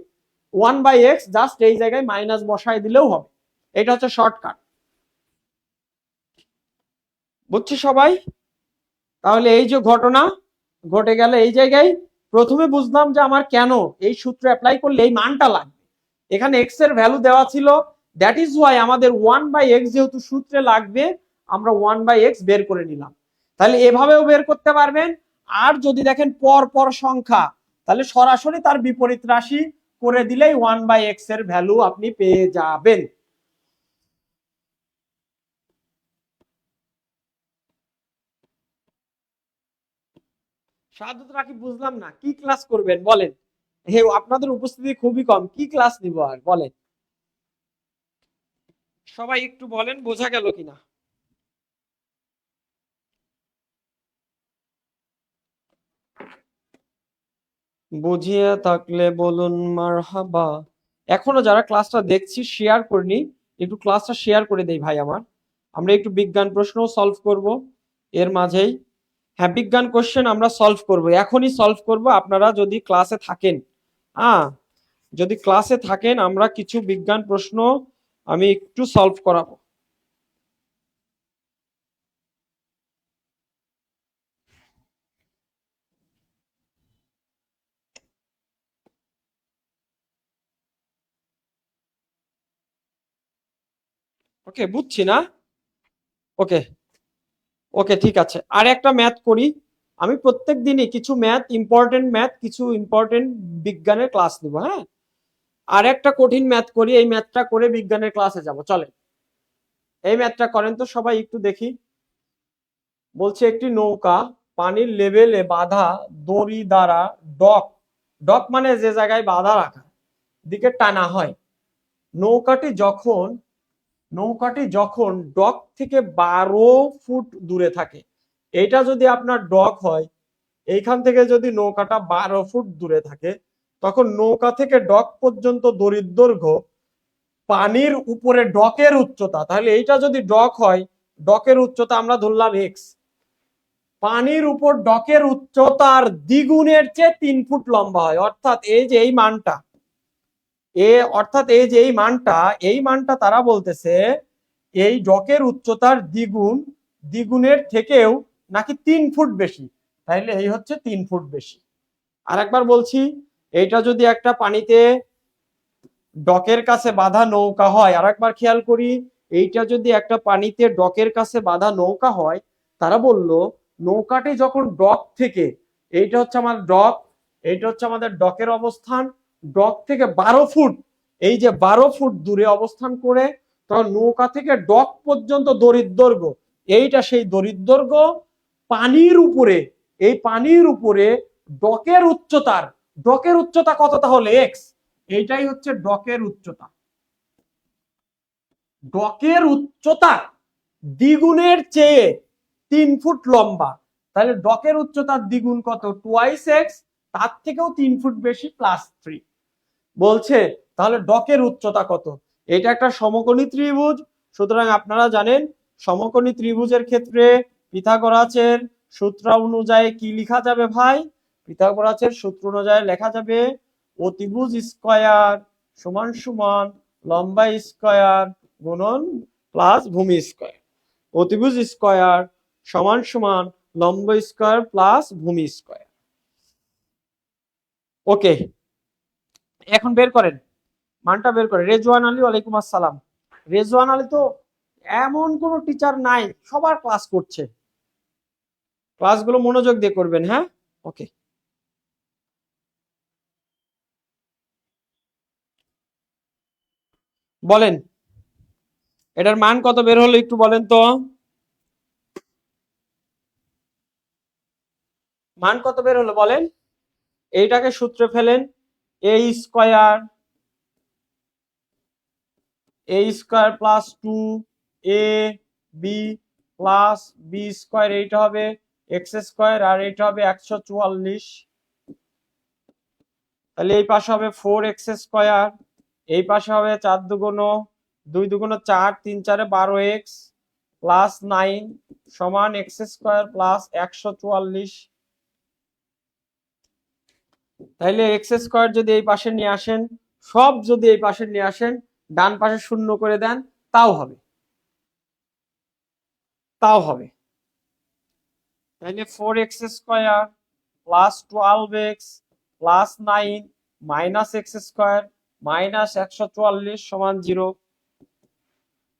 1/x জাস্ট এই জায়গায় মাইনাস বসায় দিলেও হবে। এটা হচ্ছে শর্টকাট। বুঝছি সবাই? তাহলে এই যে ঘটনা ঘটে গেল এই জায়গায়, প্রথমে বুঝলাম যে আমার কেন এই সূত্র অ্যাপ্লাই করলে এই মানটা লাগবে। এখানে এক্স এর ভ্যালু দেওয়া ছিল, দ্যাট ইজ ওয়াই আমাদের 1/x যেহেতু সূত্রে লাগবে, আমরা 1/x বের করে নিলাম। তাহলে এভাবেও বের করতে পারবেন। আর যদি দেখেন পর পর সংখ্যা, তাহলে সরাসরি তার বিপরীত রাশি করে দিলেই 1/x এর ভ্যালু আপনি পেয়ে যাবেন। শাহাদত রাকিব, বুঝলাম না কি ক্লাস করবেন বলেন? হে, আপনাদের উপস্থিতি খুবই কম, কি ক্লাস নিব আর বলেন? সবাই একটু বলেন বোঝা গেল কিনা। বুঝিয়ে থাকলে বলুন মারহাবা। এখনো যারা ক্লাসটা দেখছি শেয়ার করিনি, একটু ক্লাসটা শেয়ার করে দেই ভাই আমার। আমরা একটু বিজ্ঞান প্রশ্ন সলভ করব এর মাঝেই। হ্যাঁ, বিজ্ঞান কোশ্চেন আমরা সলভ করব, এখনই সলভ করব। আপনারা যদি ক্লাসে থাকেন, হ্যাঁ যদি ক্লাসে থাকেন, আমরা কিছু বিজ্ঞান প্রশ্ন আমি একটু সলভ করাবো। ওকে, বুঝছি না। ওকে, ওকে ঠিক আছে। আর একটা ম্যাথ করি। আমি প্রত্যেক দিনই কিছু ম্যাথ, কিছু ইম্পর্টেন্ট বিজ্ঞানের ক্লাস নিব। হ্যাঁ, আর একটা কঠিন ম্যাথ করি, এই ম্যাথটা করে বিজ্ঞানের ক্লাসে যাব। চলেন এই ম্যাথটা করেন তো সবাই একটু দেখি। বলছে একটি নৌকা পানির লেভেলে বাঁধা দড়ি দ্বারা ডক, ডক মানে যে জায়গায় বাঁধা রাখা, দিকে টানা হয়। নৌকাটি যখন নৌকাটি যখন ডক থেকে 12 ফুট দূরে থাকে, এটা যদি আপনার ডক হয়, এইখান থেকে যদি নৌকাটা 12 ফুট দূরে থাকে, তখন নৌকা থেকে ডক পর্যন্ত দড়ির দৈর্ঘ্য, পানির উপরে ডকের উচ্চতা, তাহলে এইটা যদি ডক হয়, ডকের উচ্চতা আমরা ধরলাম এক্স, পানির উপর ডকের উচ্চতার দ্বিগুণের চেয়ে 3 ফুট লম্বা হয়। অর্থাৎ এই যে এই মানটা, এই মানটা তারা বলতেছে এই ডকের উচ্চতার দ্বিগুণের থেকেও নাকি 3 ফুট বেশি। তাইলে এই হচ্ছে 3 ফুট বেশি। আর একবার বলছি, এইটা যদি একটা পানিতে ডকের কাছে বাঁধা নৌকা হয়, আর একবার খেয়াল করি, এইটা যদি একটা পানিতে ডকের কাছে বাঁধা নৌকা হয়, তারা বলল নৌকাটি যখন ডক থেকে, এইটা হচ্ছে আমার ডক, এইটা হচ্ছে আমাদের ডকের অবস্থান, ডক থেকে 12 ফুট, এই যে 12 ফুট দূরে অবস্থান করে তখন নৌকা থেকে ডক পর্যন্ত দড়ির দৈর্ঘ্য, এইটা সেই দড়ির দৈর্ঘ্য। পানির উপরে, এই পানির উপরে ডকের উচ্চতা কত তাহলে এক্স, এইটাই হচ্ছে ডকের উচ্চতা। ডকের উচ্চতা দ্বিগুণের চেয়ে 3 ফুট লম্বা, তাহলে ডকের উচ্চতার দ্বিগুণ কত, টুয়াইস এক্স, তার থেকেও 3 ফুট বেশি প্লাস 3 বলছে। তাহলে ডকের উচ্চতা কত, এটা একটা সমকোণী ত্রিভুজ। সুতরাং আপনারা জানেন সমকোণী ত্রিভুজের ক্ষেত্রে পিথাগোরাসের সূত্র অনুযায়ী কি লেখা যাবে ভাই, পিথাগোরাসের সূত্র অনুযায়ী লেখা যাবে অতিভুজ স্কয়ার সমান সমান লম্বা স্কয়ার গুণন প্লাস ভূমি স্কয়ার। অতিভুজ স্কয়ার সমান সমান লম্ব স্কয়ার প্লাস ভূমি স্কয়ার। ওকে, এখন বের করেন, মানটা বের করেন। রেজওয়ান আলী, ওয়ালাইকুম আসসালাম। রেজওয়ান আলী তো এমন কোন টিচার নাই, সবার ক্লাস করছে, ক্লাসগুলো মনোযোগ দিয়ে করবেন, হ্যাঁ। ওকে, বলেন এটার মান কত বের হলো একটু বলেন তো, মান কত বের হলো বলেন। এইটাকে সূত্রে ফেলেন, এ square plus 2 A B plus B square, এইটা হবে এক্স স্কয়ার আর এইটা হবে 144। তাহলে এই পাশে হবে 4x স্কয়ার, এই পাশে হবে 4 দুগুণ 2 দুগুণ 4, 3 4 12x প্লাস 9 সমান এক্স স্কয়ার প্লাস 144। তাহলে এক্স স্কয়ার যদি এই পাশে নিয়ে আসেন, সব যদি এই পাশে নিয়ে আসেন, ডান পাশে শূন্য করে দেন, তাও হবে, তাও হবে। তাহলে 4x square plus 12x plus 9 minus x square minus 144 সমান 0।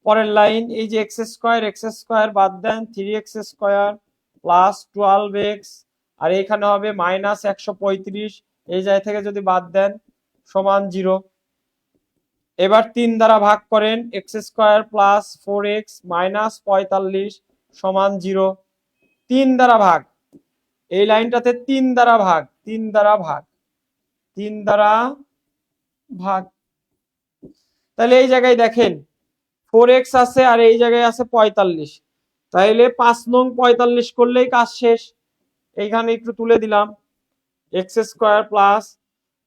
পরের লাইন, এই যে এক্স স্কয়ার বাদ দেন, 3x স্কয়ার প্লাস 12x আর এখানে হবে মাইনাস 135, এই জায়গা থেকে যদি বাদ দেন সমান 0। এবার 3 দ্বারা ভাগ করেন, x square plus 4x minus 45 সমান 0। 3 দ্বারা ভাগ, এই লাইনটাতে 3 দ্বারা ভাগ, 3 দ্বারা ভাগ, 3 দ্বারা ভাগ। তাহলে এই জায়গায় দেখেন 4x আছে আর এই জায়গায় আছে 45, তাইলে 5 নং 45 করলেই কাজ শেষ। এইখানে একটু তুলে দিলাম, এক্স স্কয়ার প্লাস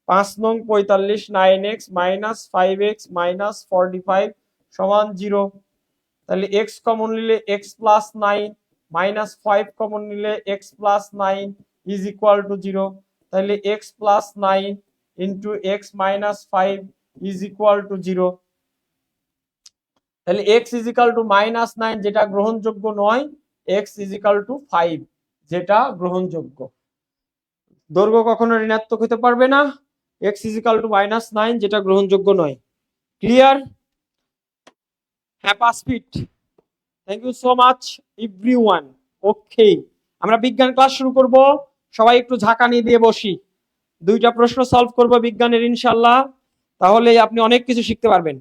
5 নং 45 9x মাইনাস 5x মাইনাস 45 সমান 0। তাহলে x কমন নিলে x প্লাস 9 মাইনাস 5 কমন নিলে x plus 9 is equal two 0। তাহলে x plus 9 into x minus 5 is equal two 0। তাহলে x is equal to minus 9 যেটা গ্রহণযোগ্য নয়, x ইজ ইকুয়াল টু 5 যেটা গ্রহণযোগ্য। দৈর্ঘ্য কখনো ঋণাত্মক হতে পারবে না, x is equal to minus 9 যেটা গ্রহণযোগ্য নয়। ক্লিয়ার? হ্যাঁ, 5 feet. Thank you so much everyone. Okay, আমরা বিজ্ঞান ক্লাস শুরু করব। সবাই একটু ঝাঁকানি দিয়ে বসি, 2টা প্রশ্ন সলভ করব বিজ্ঞানের ইনশাআল্লাহ, তাহলে আপনি অনেক কিছু শিখতে পারবেন।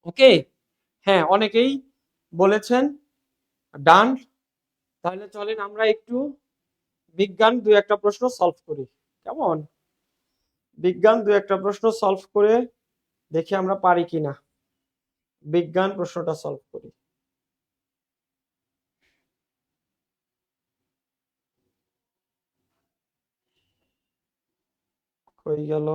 ওকে, হ্যাঁ অনেকেই বলেছেন ডান। তাহলে চলেন আমরা একটু বিজ্ঞান 2-1টা প্রশ্ন সলভ করি, কেমন? বিজ্ঞান 2-1টা প্রশ্ন সলভ করে দেখি আমরা পারি কিনা। বিজ্ঞান প্রশ্নটা সলভ করি। কই গেল?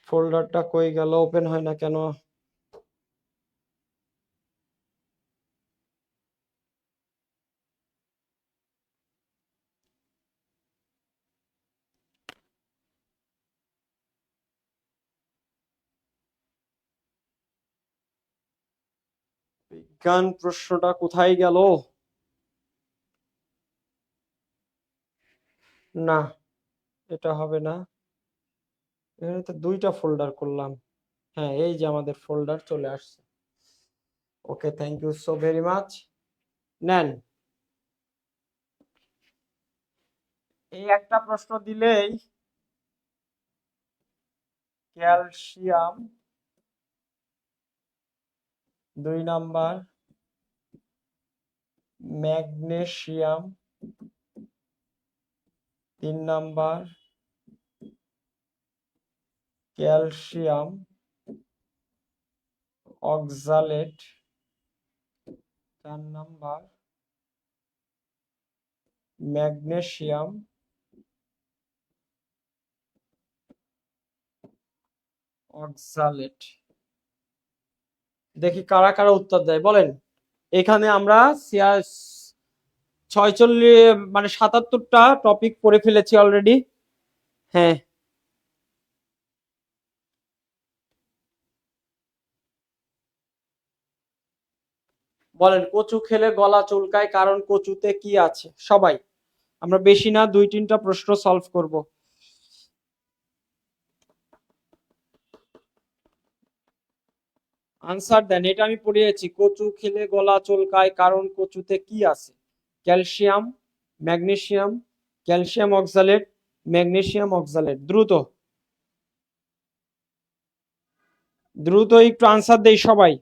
ফোল্ডারটা কই গেল? ওপেন হয় না কেন? বিজ্ঞান প্রশ্নটা কোথায় গেল? না, এটা হবে না। এখানে তো দুইটা ফোল্ডার করলাম। হ্যাঁ, এই যে আমাদের ফোল্ডার চলে আসছে। Okay, thank you so very much. নেন, এই একটা প্রশ্ন দিলেই calcium 2 number, magnesium 3 number, calcium oxalate 4 number, magnesium oxalate. দেখি কারা কারা উত্তর দেয়, বলেন। এখানে আমরা 46 মানে 77টা টপিক পড়ে ফেলেছি অলরেডি। হ্যাঁ, বলেন। কচু খেলে গলা চুলকায়, কারণ কচুতে কি আছে? সবাই, আমরা বেশি না 2-3টা প্রশ্ন সলভ করব। আনসার দেন। এটা আমি পড়িয়েছি, কচু খেলে গলা চুলকায় কারণ কচুতে কি আছে? Calcium, magnesium, calcium oxalate, magnesium oxalate. দ্রুত দ্রুত একটু আনসার দেই সবাই।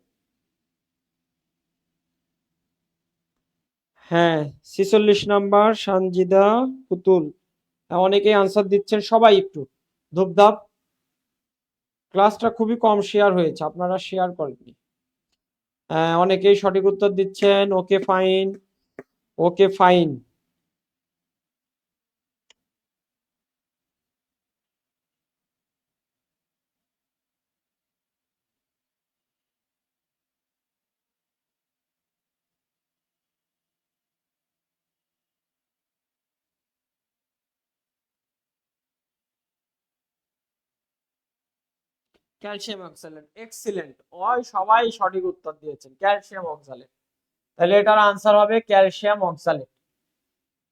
হ্যাঁ, 46 নাম্বার সানজিদা পুতুল। হ্যাঁ, অনেকেই আনসার দিচ্ছেন, সবাই একটু ধূপধাপ। ক্লাসটা খুবই কম শেয়ার হয়েছে, আপনারা শেয়ার করেননি। হ্যাঁ, অনেকেই সঠিক উত্তর দিচ্ছেন। Okay fine, okay fine. Calcium oxalate, excellent. ওই সবাই সঠিক উত্তর দিয়েছেন, ক্যালসিয়াম অক্সালেট। তাহলে এটার আনসার হবে ক্যালসিয়াম অক্সালেট।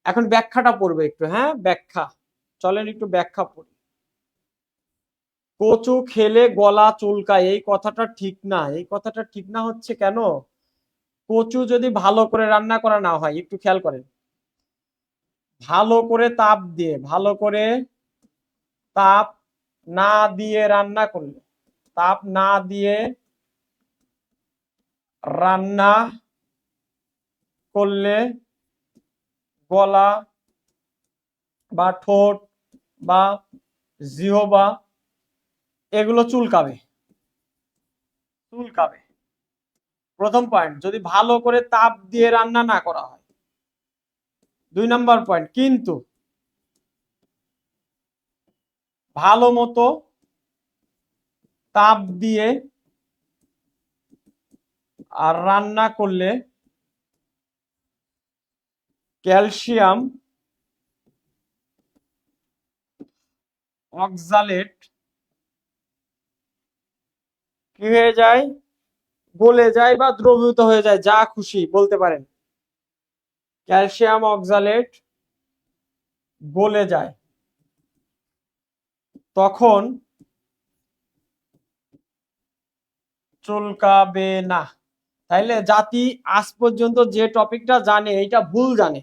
এখন ব্যাখ্যাটা পড়বে একটু। হ্যাঁ, ব্যাখ্যা, চলেন একটু ব্যাখ্যা পড়ি। কচু খেলে গলা চুলকায়, এই কথাটা ঠিক না। এই কথাটা ঠিক না হচ্ছে কেন? কচু যদি ভালো করে রান্না করা না হয়, একটু খেয়াল করেন, ভালো করে তাপ দিয়ে, ভালো করে তাপ না দিয়ে রান্না করলে, তাপ না দিয়ে রান্না করলে গলা বা ঠোঁট বা জিহবা এগুলো চুলকাবে, চুলকাবে। প্রথম পয়েন্ট, যদি ভালো করে তাপ দিয়ে রান্না না করা হয়। 2 নাম্বার পয়েন্ট, কিন্তু ভালো মতো তাপ দিয়ে আর রান্না করলে ক্যালসিয়াম অক্সালেট কি হয়ে যায়? গলে যায় বা দ্রবীভূত হয়ে যায়, যা খুশি বলতে পারেন। ক্যালসিয়াম অক্সালেট গলে যায়, তখন চুলকাবে না। তাইলে জাতি আজ পর্যন্ত যে টপিকটা জানে এইটা ভুল জানে।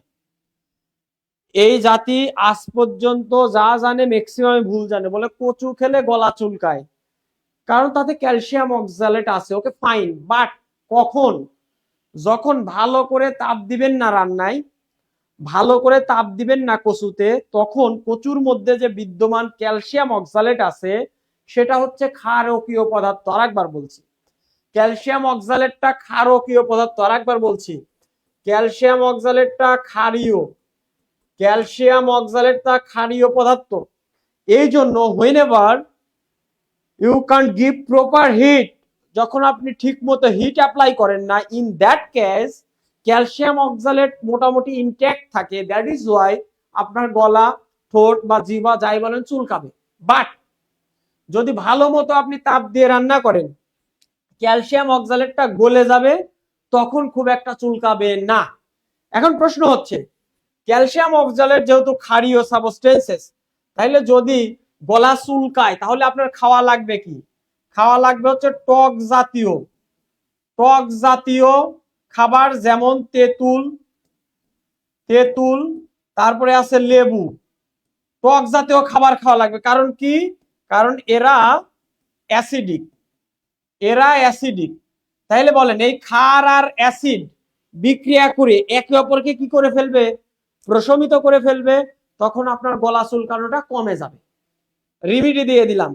এই জাতি আজ পর্যন্ত যা জানে ম্যাক্সিমাম ভুল জানে। বলে কচু খেলে গলা চুলকায়, কারণ তাতে ক্যালসিয়াম অক্সালেট আছে। ওকে ফাইন, বাট কখন? যখন ভালো করে তাপ দিবেন না রান্নায়, ভালো করে তাপ দিবেন না কচুতে, তখন কচুর মধ্যে যে বিদ্যমান ক্যালসিয়াম অক্সালেট আছে সেটা হচ্ছে ক্ষারকীয় পদার্থ। আরেকবার বলছি, ক্যালসিয়াম অক্সালেটটা ক্ষারকীয় পদার্থ। আরেকবার বলছি, ক্যালসিয়াম অক্সালেটটা ক্ষারীয়, ক্যালসিয়াম অক্সালেটটা ক্ষারীয় পদার্থ। এই জন্য whenever you can't give proper heat, যখন আপনি ঠিক মতো হিট অ্যাপ্লাই করেন না, in that case calcium oxalate মোটামুটি ইনট্যাক্ট থাকে। দ্যাট ইজ ওয়াই আপনার গলা, ঠোঁট বা জিহ্বা যাই বলেন চুলকাবে। বাট যদি ভালো মতো আপনি তাপ দিয়ে রান্না করেন, ক্যালসিয়াম অক্সালেটটা গলে যাবে, তখন খুব একটা চুলকাবে না। এখন প্রশ্ন হচ্ছে, ক্যালসিয়াম অক্সালেট যেহেতু ক্ষারীয় সাবস্টেন্সেস, তাইলে যদি গলা চুলকায় তাহলে আপনার খাওয়া লাগবে কি? খাওয়া লাগবে হচ্ছে টক জাতীয় খাবার, যেমন তেঁতুল, তারপরে আছে লেবু। টক জাতীয় খাবার খাওয়া লাগবে। কারণ কি? কারণ এরা অ্যাসিডিক। তাইলে বলেন, এই ক্ষার আর অ্যাসিড বিক্রিয়া করে একে অপরকে কি করে ফেলবে? প্রশমিত করে ফেলবে। তখন আপনার গলা চুলকানোটা কমে যাবে। রিমিডি দিয়ে দিলাম।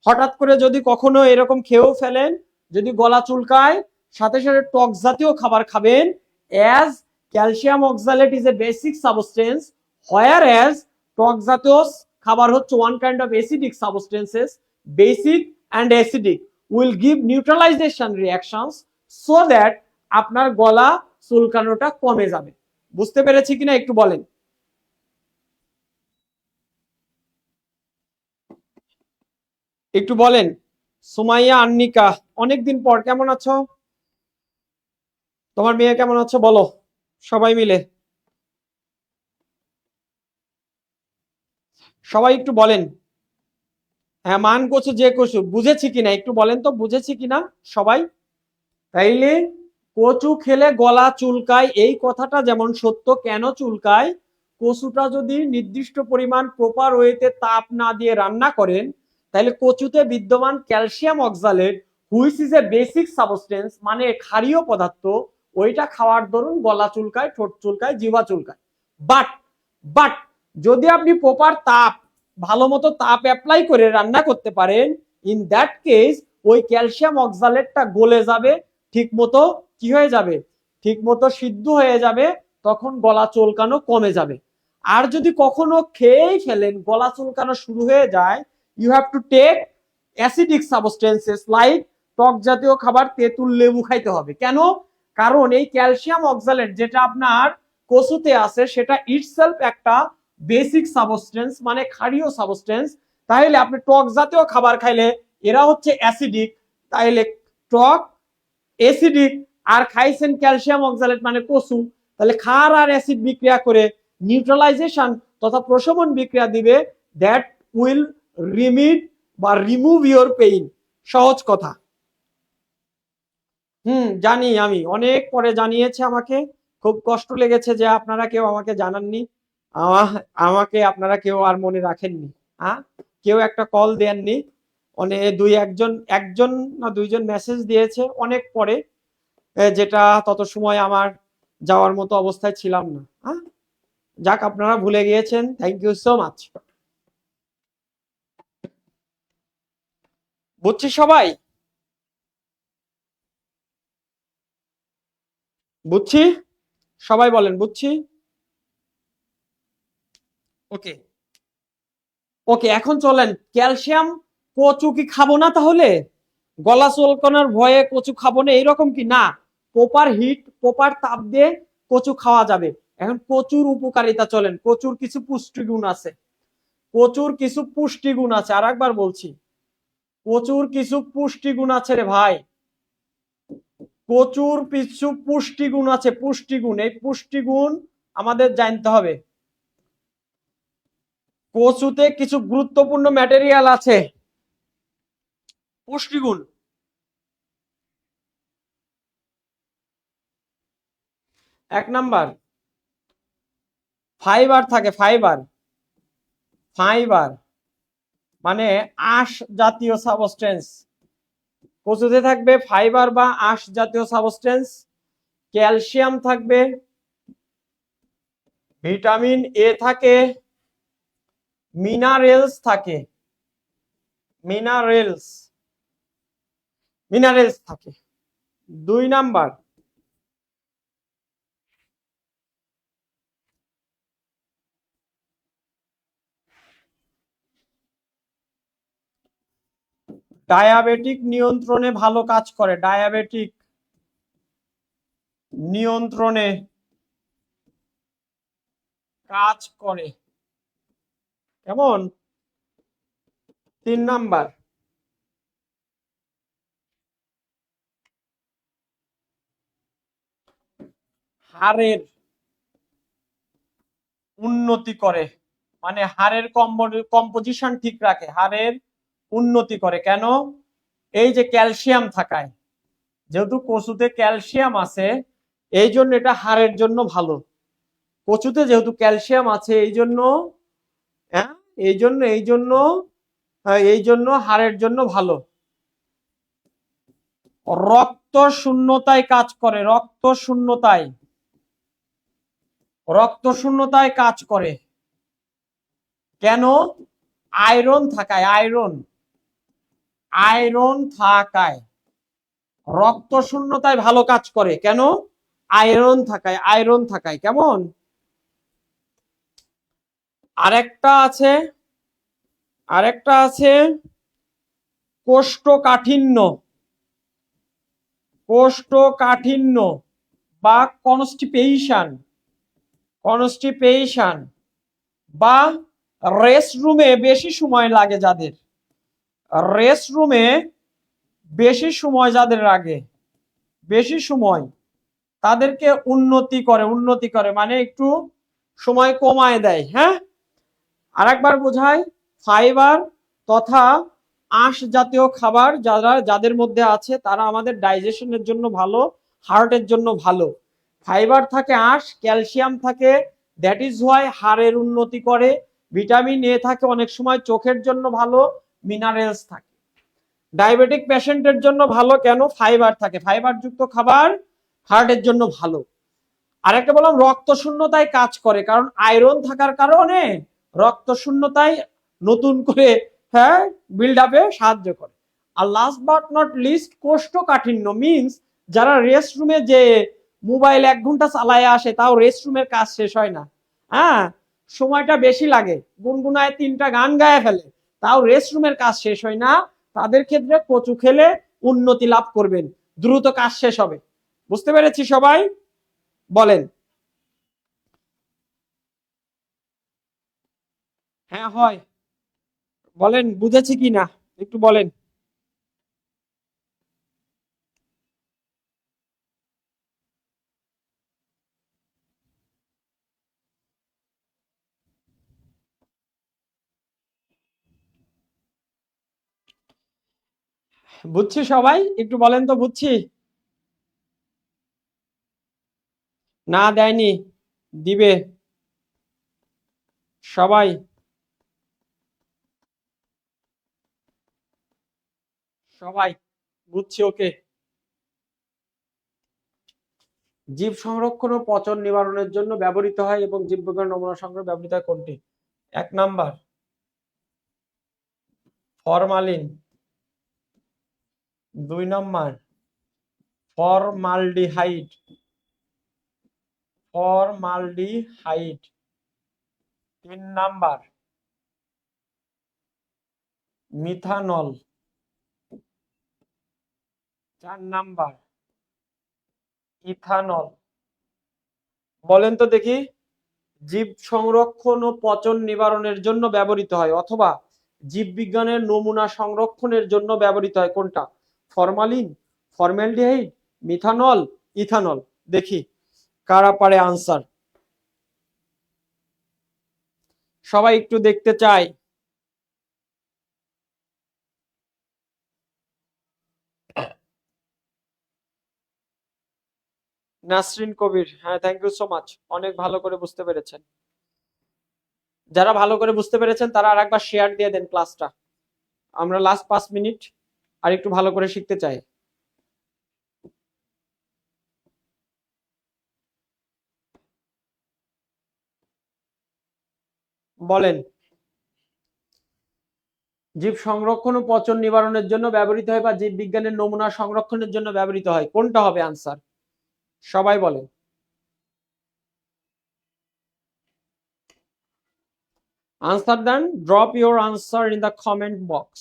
হঠাৎ করে যদি কখনো এরকম খেয়েও ফেলেন, যদি গলা চুলকায়, সাথে সাথে টক জাতীয় খাবার খাবেন, as calcium oxalate is a basic substance, whereas অ্যাজ টক জাতীয় খাবার হচ্ছে one kind of acidic substances, basic and acidic will give neutralization reactions, so that আপনার গলা চুলকানোটা কমে যাবে। বুঝতে পেরেছি কিনা একটু বলেন। একটু বলেন। সুমাইয়া আন্নিকা, অনেকদিন পর, কেমন আছো? তোমার মেয়ে কেমন আছে বলো, সবাই মিলে। সবাই একটু বলেন। হ্যাঁ, মান কচু যে কচু, বুঝেছি কিনা একটু বলেন তো, বুঝেছি কিনা সবাই। তাইলে কচু খেলে গলা চুলকায়, এই কথাটা যেমন সত্য। কেন চুলকায়? কচুটা যদি নির্দিষ্ট পরিমাণ প্রপার ওয়েতে তাপ না দিয়ে রান্না করেন, তাহলে কচুতে বিদ্যমান calcium oxalate, which is a basic substance, মানে ক্ষারীয় পদার্থ, ওইটা খাওয়ার দরুন গলা চুলকায়, ঠোঁট চুলকায়, জিহ্বা চুলকায়। বাট বাট যদি আপনি প্রপার তাপ, ভালো মতো তাপ অ্যাপ্লাই করে রান্না করতে পারেন, ইন দ্যাট কেস ওই ক্যালসিয়াম অক্সালেটটা গলে যাবে, ঠিক মতো কি হয়ে যাবে? ঠিক মতো সিদ্ধ হয়ে যাবে, তখন গলা চুলকানো কমে যাবে। আর যদি কখনো খেয়েই ফেলেন, গলা চুলকানো শুরু হয়ে যায়, you have to take acidic substances like টক জাতীয় খাবার, তেঁতুল, লেবু খাইতে হবে। কেন? কারণ এই ক্যালসিয়াম অক্সালেট যেটা আপনার কচুতে আছে, সেটা ইটসেলফ একটা বেসিক সাবস্টেন্স, মানে ক্ষারীয় সাবস্টেন্স। তাহলে আপনি টক জাতীয় খাবার খাইলে, এরা হচ্ছে অ্যাসিডিক, তাইলে টক অ্যাসিডিক, আর খাইছেন ক্যালসিয়াম অক্সালেট মানে কচু, তাহলে ক্ষার আর অ্যাসিড বিক্রিয়া করে নিউট্রালাইজেশন তথা প্রশমন বিক্রিয়া দিবে, দ্যাট উইল রিমিড বা রিমুভ ইওর পেইন। সহজ কথা। জানি, আমি অনেক পরে জানিয়েছে আমাকে, খুব কষ্ট লেগেছে যে আপনারা কেউ আমাকে জানাননি, আমাকে আপনারা কেউ আর মনে রাখেননি। হ্যাঁ, কেউ একটা কল দেননি। অনেক একজন না দুইজন মেসেজ দিয়েছে অনেক পরে, যেটা তত সময় আমার যাওয়ার মতো অবস্থায় ছিলাম না। হ্যাঁ, যাক, আপনারা ভুলে গিয়েছেন, থ্যাংক ইউ সো মাচ। বুঝছি সবাই, বুঝছি, সবাই বলেন বুঝছি। ওকে ওকে, এখন চলেন, ক্যালসিয়াম কচু কি খাবো না তাহলে? গলা চুলকানোর ভয়ে কচু খাবো না এইরকম কি না, প্রপার হিট, প্রপার তাপ দিয়ে কচু খাওয়া যাবে। এখন কচুর উপকারিতা চলেন, কচুর কিছু পুষ্টিগুণ আছে, আর একবার বলছি, কচুর কিছু পুষ্টিগুণ আছে রে ভাই, কচুর কিছু পুষ্টিগুণ আছে, পুষ্টিগুণ, এই পুষ্টিগুণ আমাদের জানতে হবে। কচুতে কিছু গুরুত্বপূর্ণ ম্যাটেরিয়াল আছে, পুষ্টিগুণ। এক নাম্বার, ফাইবার থাকে, ফাইবার। ফাইবার মানে আঁশ জাতীয় সাবস্টেন্স, কচুতে থাকবে ফাইবার বা আঁশ জাতীয় সাবস্টেন্স। ক্যালসিয়াম থাকবে, ভিটামিন এ থাকে, মিনারেলস থাকে, মিনারেলস মিনারেলস থাকে। 2 নাম্বার, ডায়াবেটিক নিয়ন্ত্রণে ভালো কাজ করে, ডায়াবেটিক নিয়ন্ত্রণে কাজ করে। কেমন? 3 নাম্বার, হাড়ের উন্নতি করে, মানে হাড়ের কম্পোজিশন ঠিক রাখে, হাড়ের উন্নতি করে। কেন? এই যে ক্যালসিয়াম থাকায়, যেহেতু কচুতে ক্যালসিয়াম আছে এই জন্য এটা হাড়ের জন্য ভালো। কচুতে যেহেতু ক্যালসিয়াম আছে এই জন্য, হ্যাঁ, এই জন্য হাড়ের জন্য ভালো। রক্ত শূন্যতায় কাজ করে, রক্ত শূন্যতায় কাজ করে। কেন? আয়রন থাকায়, আয়রন থাকায় রক্ত শূন্যতায় ভালো কাজ করে। কেন? আয়রন থাকায়। কেমন? আরেকটা আছে কোষ্ঠকাঠিন্য বা কনস্টিপেশন বা রেস্টরুমে বেশি সময় লাগে যাদের, রেস্টরুমে বেশি সময় তাদেরকে উন্নতি করে মানে একটু সময় কমায় দেয়। হ্যাঁ, আরেকবার বোঝায়, ফাইবার তথা আঁশ জাতীয় খাবার যাদের মধ্যে আছে তারা আমাদের ডাইজেশনের জন্য ভালো, হার্টের জন্য ভালো। ফাইবার থাকে, আঁশ, ক্যালসিয়াম থাকে, দ্যাট ইজ হোয়াই হাড়ের উন্নতি করে। ভিটামিন এ থাকে, অনেক সময় চোখের জন্য ভালো, মিনারেলস থাকে। ডায়াবেটিক পেশেন্টের জন্য ভালো, কেন? ফাইবার থাকে, ফাইবার যুক্ত খাবার হার্টের জন্য ভালো। আরেকটা বললাম রক্ত শূন্যতায় কাজ করে, কারণ আয়রন থাকার কারণে রক্ত শূন্যতায় নতুন করে, হ্যাঁ, বিল্ড আপে সাহায্য করে। আর লাস্ট বাট নট লিস্ট, কোষ্ঠকাঠিন্য মিন্স যারা রেস্ট রুমে যে মোবাইল 1 ঘন্টা চালায় আসে তাও রেস্ট রুমের কাজ শেষ হয় না, হ্যাঁ, সময়টা বেশি লাগে, গুনগুনায় 3টা গান গায়ে ফেলে, তাও রেস্ট রুমের কাজ শেষ হয় না, তাদের ক্ষেত্রে কচু খেলে উন্নতি লাভ করবেন, দ্রুত কাজ শেষ হবে। বুঝতে পেরেছি সবাই? বলেন। হ্যাঁ হয়, বলেন বুঝেছি কি না একটু বলেন। বুঝছি সবাই, একটু বলেন তো বুঝছি। না দেয়নি, দিবে সবাই, সবাই বুঝছি, ওকে। জীব সংরক্ষণ ও পচন নিবারণের জন্য ব্যবহৃত হয় এবং জীববিজ্ঞান নমুনা সংগ্রহ ব্যবহৃত হয় কোনটি? 1 number formalin, 2 number formaldehyde, formaldehyde, 3 number methanol, 4 number ethanol. বলেন তো দেখি, জীব সংরক্ষণ ও পচন নিবারণের জন্য ব্যবহৃত হয় অথবা জীববিজ্ঞানের নমুনা সংরক্ষণের জন্য ব্যবহৃত হয় কোনটা? Formalin, formaldehyde, methanol, ethanol. দেখি কারা পারে আনসার, সবাই একটু দেখতে চাই। নাসরিন কবির, হ্যাঁ, থ্যাংক ইউ সো মাচ, অনেক ভালো করে বুঝতে পেরেছেন। যারা ভালো করে বুঝতে পেরেছেন তারা আরেকবার শেয়ার দিয়ে দেন ক্লাসটা, আমরা লাস্ট 5 মিনিট আর একটু ভালো করে শিখতে চাই। বলেন। জীব সংরক্ষণ ও পচন নিবারণের জন্য ব্যবহৃত হয় বা জীব বিজ্ঞানের নমুনা সংরক্ষণের জন্য ব্যবহৃত হয়, কোনটা হবে আনসার? সবাই বলেন। আনসার দেন, drop your answer in the comment box.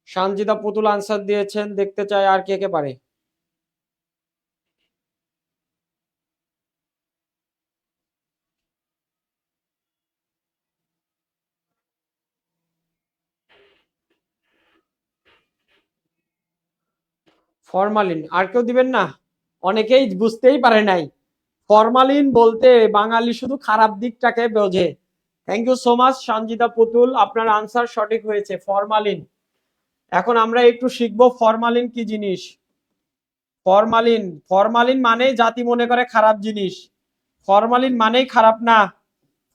Sanjida Putul answer দিয়েছেন, দেখতে চাই আর কে কে পারে। ফরমালিন, আর কেউ দিবেন না? অনেকেই বুঝতেই পারে নাই ফরমালিন বলতে বাঙালি শুধু খারাপ দিকটাকে বোঝে। Thank you so much Sanjita Putul, আপনার আনসার সঠিক হয়েছে, ফরমালিন। এখন আমরা একটু শিখবো ফরমালিন কি জিনিস। ফরমালিন, ফরমালিন মানেই জাতি মনে করে খারাপ জিনিস, ফরমালিন মানেই খারাপ না।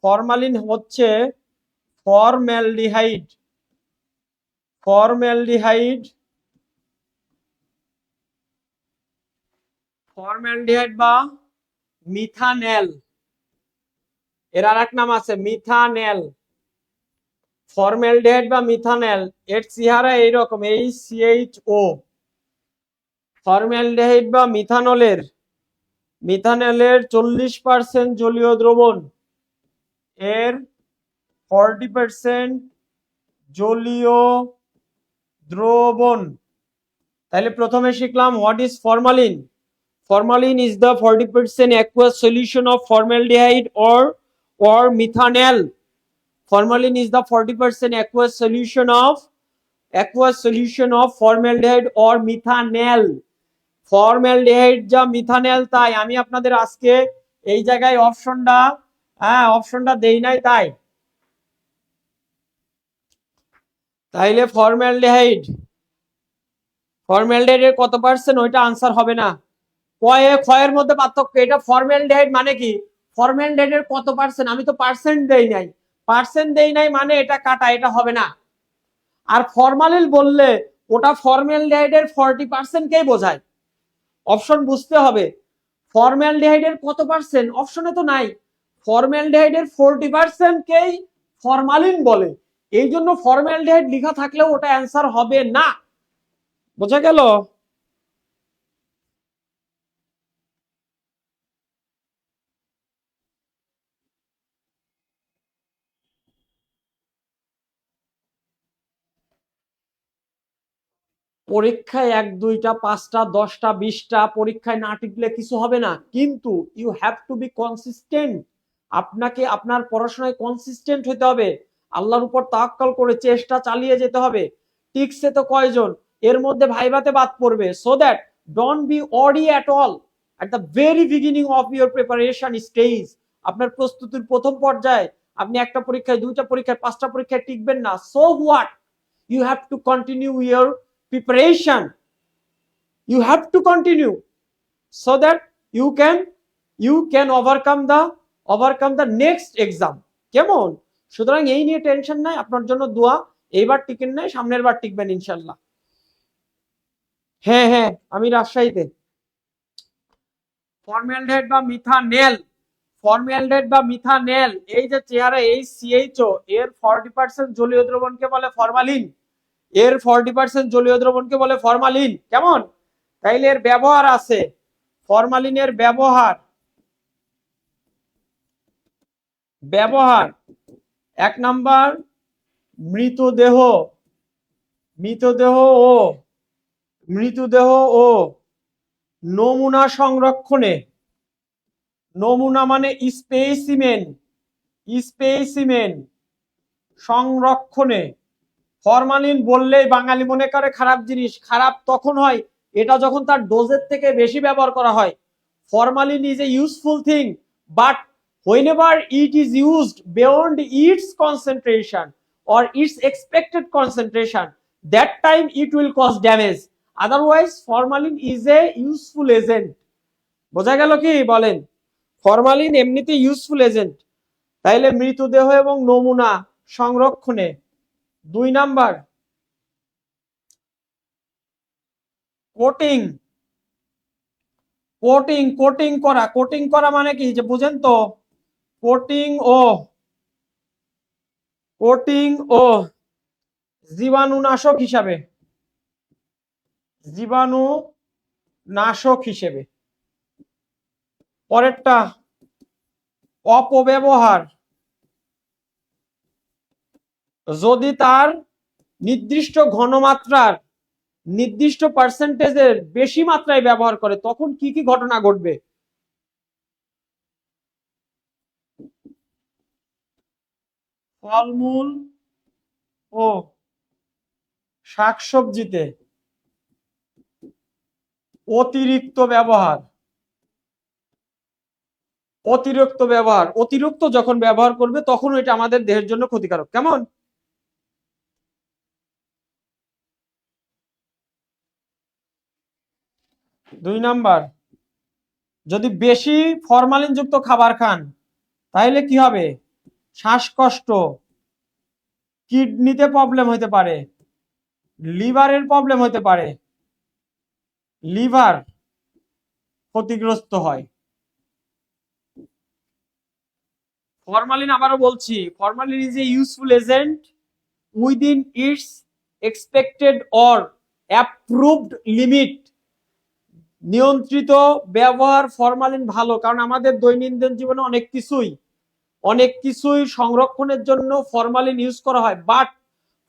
ফরমালিন হচ্ছে ফর্মালডিহাইড, ফর্মালডিহাইড, ফর্মালডিহাইড বা মিথানেল, এর আর এক নাম আছে মিথানেল। ফর্মালডিহাইড বা মিথানেল এর চেহারা এইরকম, HCHO। ফর্মালডিহাইড বা মিথানেলের 40% জলীয় দ্রবণ, এর 40% জলীয় দ্রবণ। তাহলে প্রথমে শিখলাম what is formalin. Formalin is the 40% aqueous solution of formaldehyde or methanol. Formalin is the 40% aqueous solution of formaldehyde or methanol. Formaldehyde যা মিথানেল, তাই আমি আপনাদের আজকে এই জায়গায় অপশনটা দেই নাই, তাইলে ফর্মালডিহাইডের কত পার্সেন্ট ওইটা আনসার হবে না। ক্ষয়ের মধ্যে পার্থক্য, এটা ফর্মালডিহাইড মানে কি, ফর্মালডিহাইডের কত পার্সেন্ট, আমি তো পার্সেন্ট দেই নাই মানে এটা কাটা, এটা হবে না। আর ফরমালিন বললে ওটা ফর্মালডিহাইডের 40% কেই বোঝায়। অপশন বুঝতে হবে, ফর্মালডিহাইডের কত পার্সেন্ট অপশনে তো নাই, ফর্মালডিহাইডের 40% কেই ফরমালিন বলে, এই জন্য ফর্মালডিহাইড লেখা থাকলেও ওটা অ্যান্সার হবে না। বোঝা গেল? পরীক্ষায় 1 2টা 5টা 10টা 20টা পরীক্ষায় না টিকলে কিছু হবে না, কিন্তু you have to be consistent. আপনাকে আপনার পড়াশোনায় কনসিস্টেন্ট হতে হবে, আল্লাহর উপর তাওয়াক্কুল করে চেষ্টা চালিয়ে যেতে হবে। টিকছে তো কয়জন, এর মধ্যে ভাইভাতে বাদ পড়বে। So that don't be Audi at all at the very beginning of your preparation stage. আপনার প্রস্তুতির প্রথম পর্যায়ে আপনি একটা পরীক্ষায়, 2টা পরীক্ষায়, 5টা পরীক্ষায় টিকবেন না, so what, you have to continue your preparation, you have to continue so that you can overcome the next exam। কেমন? সুতরাং এই নিয়ে টেনশন নাই, আপনার জন্য দোয়া, এইবার টিকেন নাই, সামনের বার টিকবেন ইনশাল্লাহ। হ্যাঁ, আমি রাজশাহীতে। ফর্মালডিহাইড বা মিথানেল এই যে চেহারা HCHO, এর 40% জলীয় দ্রবণকে বলে ফরমালিন, এর 40% জলীয় দ্রবণকে বলে ফরমালিন। কেমন? তাইলে এর ব্যবহার আছে, ফরমালিনের ব্যবহার 1 নাম্বার মৃতদেহ ও নমুনা সংরক্ষণে, নমুনা মানে স্পেসিমেন সংরক্ষণে। ফরমালিন বললেই বাঙালি মনে করে খারাপ জিনিস, খারাপ তখন হয় এটা যখন তার ডোজের থেকে বেশি ব্যবহার করা হয়। Formalin is a useful thing, but whenever it is used beyond its concentration or its expected concentration, that time it will cause damage. Otherwise formalin is a useful agent। বোঝা গেল কি বলেন? ফরমালিন এমনিতে ইউজফুল এজেন্ট। তাইলে মৃতদেহ এবং নমুনা সংরক্ষণে। 2 নাম্বার কোটিং করা মানে কি, যে বুঝেন তো, কোটিং ও জীবাণুনাশক হিসেবে। পরেরটা অপব্যবহার, যদি তার নির্দিষ্ট ঘনমাত্রার, নির্দিষ্ট পার্সেন্টেজের বেশি মাত্রায় ব্যবহার করে তখন কি কি ঘটনা ঘটবে। ফলমূল ও শাকসবজিতে অতিরিক্ত ব্যবহার, অতিরিক্ত ব্যবহার, অতিরিক্ত যখন ব্যবহার করবে তখন এটা আমাদের দেহের জন্য ক্ষতিকারক। কেমন? দুই নাম্বার, যদি বেশি ফরমালিন যুক্ত খাবার খান তাহলে কি হবে? শ্বাসকষ্ট, কিডনিতে প্রবলেম হতে পারে, লিভারের প্রবলেম হতে পারে, লিভার ক্ষতিগ্রস্ত হয়। ফরমালিন, আবারও বলছি, formalin is a useful agent within it's expected or approved limit. নিয়ন্ত্রিত ব্যবহার ফরমালিন ভালো, কারণ আমাদের দৈনন্দিন জীবনে অনেক কিছুই সংরক্ষণের জন্য ফরমালিন ইউজ করা হয়। But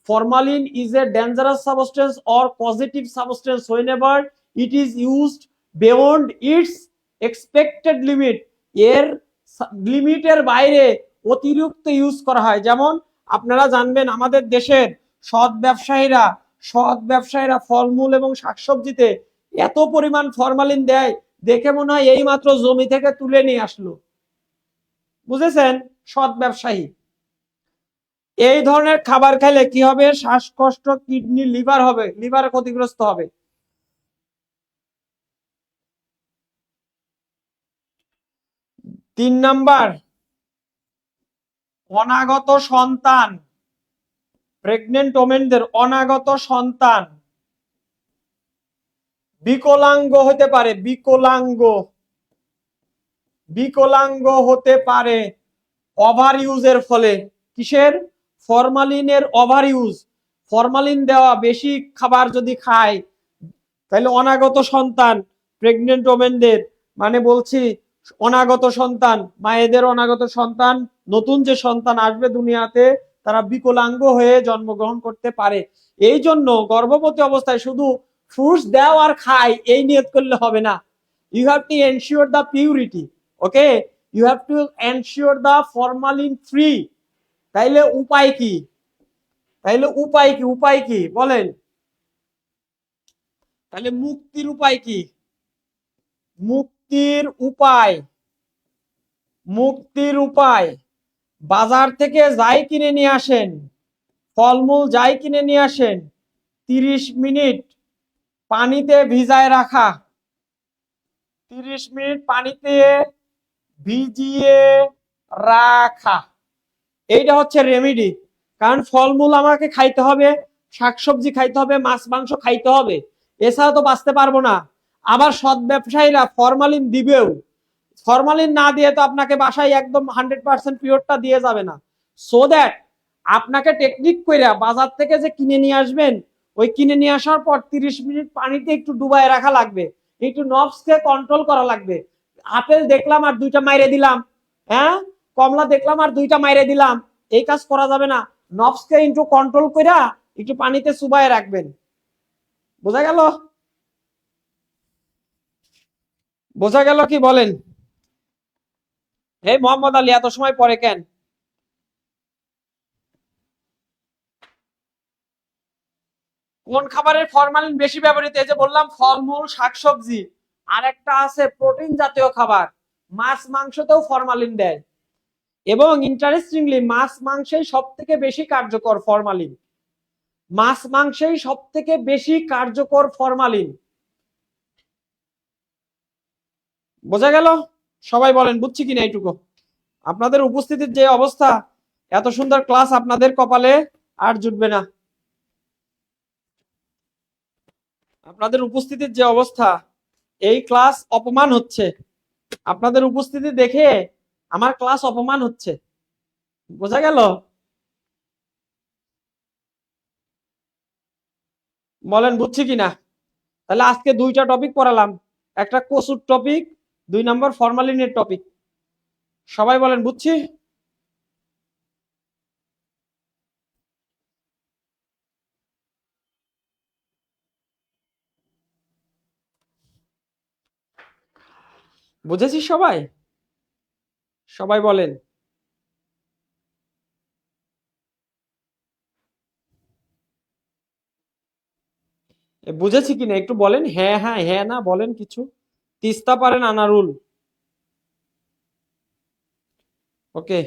formalin is a dangerous substance or positive substance whenever it is used beyond its expected limit। এর লিমিটের বাইরে অতিরিক্ত ইউজ করা হয়। যেমন আপনারা জানবেন আমাদের দেশের সৎ ব্যবসায়ীরা ফলমূল এবং শাকসবজিতে এত পরিমাণ ফরমালিন দেয়, দেখে মনে হয় এই মাত্র জমি থেকে তুলে নিয়ে আসলো। বুঝেছেন? সৎ ব্যবসায়ী। এই ধরনের খাবার খেলে কি হবে? শ্বাসকষ্ট, কিডনি, লিভার ক্ষতিগ্রস্ত হবে। তিন নাম্বার, অনাগত সন্তান, প্রেগনেন্ট ওমেনদের অনাগত সন্তান বিকলাঙ্গ হতে পারে, বিকলাঙ্গ হতে পারে ওভার ইউজের ফলে। কিসের? ফরমালিনের ওভার ইউজ। ফরমালিন দেওয়া বেশি খাবার যদি খায় তাহলে অনাগত সন্তান, প্রেগনেন্ট ওমেনদের, মানে বলছি অনাগত সন্তান, মায়েদের অনাগত সন্তান, নতুন যে সন্তান আসবে দুনিয়াতে, তারা বিকলাঙ্গ হয়ে জন্মগ্রহণ করতে পারে। এই জন্য গর্ভবতী অবস্থায় শুধু ফ্রুটস দাও আর খাই এই নিয়ত করলে হবে না। You have to ensure the purity, okay, you have to ensure the formalin free. তাইলে উপায় কি? উপায় কি বলেন? তাহলে মুক্তির উপায় কি? মুক্তির উপায় বাজার থেকে যাই কিনে নিয়ে আসেন, ফলমূল যাই কিনে নিয়ে আসেন, 30 মিনিট পানিতে ভিজায় রাখা, 30 মিনিট পানিতে ভিজিয়ে রাখা, এইটা হচ্ছে রেমেডি। কারণ ফলমূল আমাকে খাইতে হবে, শাকসবজি খাইতে হবে, মাছ মাংস খাইতে হবে, এছাড়া তো বাঁচতে পারবো না। আবার সৎ ব্যবসায়ীরা ফরমালিন দিবেও, ফরমালিন না দিয়ে তো আপনাকে বাসায় একদম 100% পিওরটা দিয়ে যাবে না। সো দ্যাট আপনাকে টেকনিক কইরা বাজার থেকে যে কিনে নিয়ে আসবেন, ওই কিনে নিয়ে আসার পর 30 মিনিট পানিতে একটু ডুবায় রাখা লাগবে, একটু নবসকে কন্ট্রোল করা লাগবে। আপেল দেখলাম আর দুইটা মাইরে দিলাম, হ্যাঁ, কমলা দেখলাম আর দুইটা মাইরে দিলাম, এই কাজ করা যাবে না। নবসকে একটু কন্ট্রোল কইরা একটু পানিতে চুবায় রাখবেন। বোঝা গেল? বোঝা গেল কি বলেন? এই মোহাম্মদ আলী, এত সময় পরে কেন? কোন খাবারের ফরমালিন বেশি ব্যবহৃত? এই যে বললাম ফলমূল, শাকসবজি। আর একটা আছে প্রোটিন জাতীয় খাবার, মাছ মাংসতেও ফরমালিন দেয়। এবং ইন্টারেস্টিংলি মাছ মাংসেই সব থেকে বেশি কার্যকর ফরমালিন। বোঝা গেল? সবাই বলেন বুঝছি কিনা এইটুকু? আপনাদের উপস্থিতির যে অবস্থা, এত সুন্দর ক্লাস আপনাদের কপালে আর জুটবে না। আপনাদের উপস্থিতির যে অবস্থা, এই ক্লাস অপমান হচ্ছে। আপনাদের উপস্থিতি দেখে আমার ক্লাস অপমান হচ্ছে। বোঝা গেল? বলেন বুঝছি কিনা? তাহলে আজকে দুইটা টপিক পড়ালাম, একটা কচুর টপিক, 2 নম্বর ফরমালিনের টপিক। সবাই বলেন বুঝছি? বুঝেছি সবাই? সবাই বলেন বুঝেছি কিনা একটু বলেন। হ্যাঁ হ্যাঁ হ্যাঁ না বলেন কিছু। তিস্তা পারেন আনারুল। ওকে।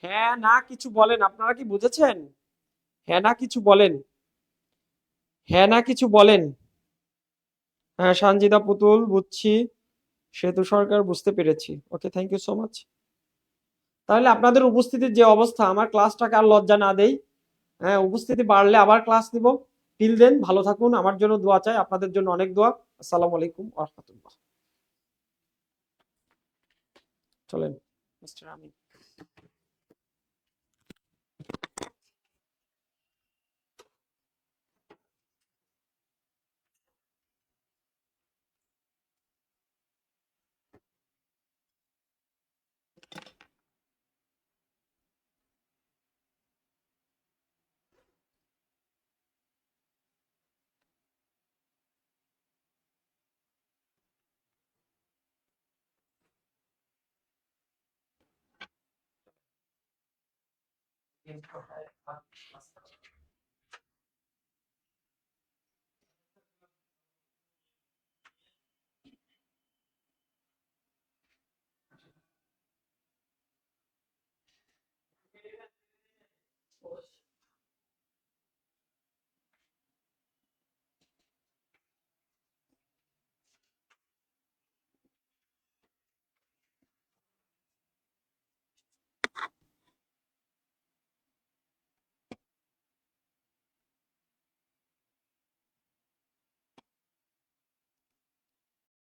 হ্যাঁ না কিছু বলেন, আপনারা কি বুঝেছেন? হ্যাঁ না কিছু বলেন। হ্যাঁ না কিছু বলেন। হ্যাঁ সানজিদা পুতুল বুঝছি, সেতু সরকার বুঝতে পেরেছি। ওকে, থ্যাংক ইউ সো মাচ। তাহলে আপনাদের উপস্থিতির যে অবস্থা, আমার ক্লাসটাকে আর লজ্জা না দেই। হ্যাঁ, উপস্থিতি বাড়লে আবার ক্লাস নিব। টিল দেন ভালো থাকুন, আমার জন্য দোয়া চাই, আপনাদের জন্য অনেক দোয়া। আসসালামু আলাইকুম ওয়া রাহমাতুল্লাহ। চলেন মিস্টার আমিন।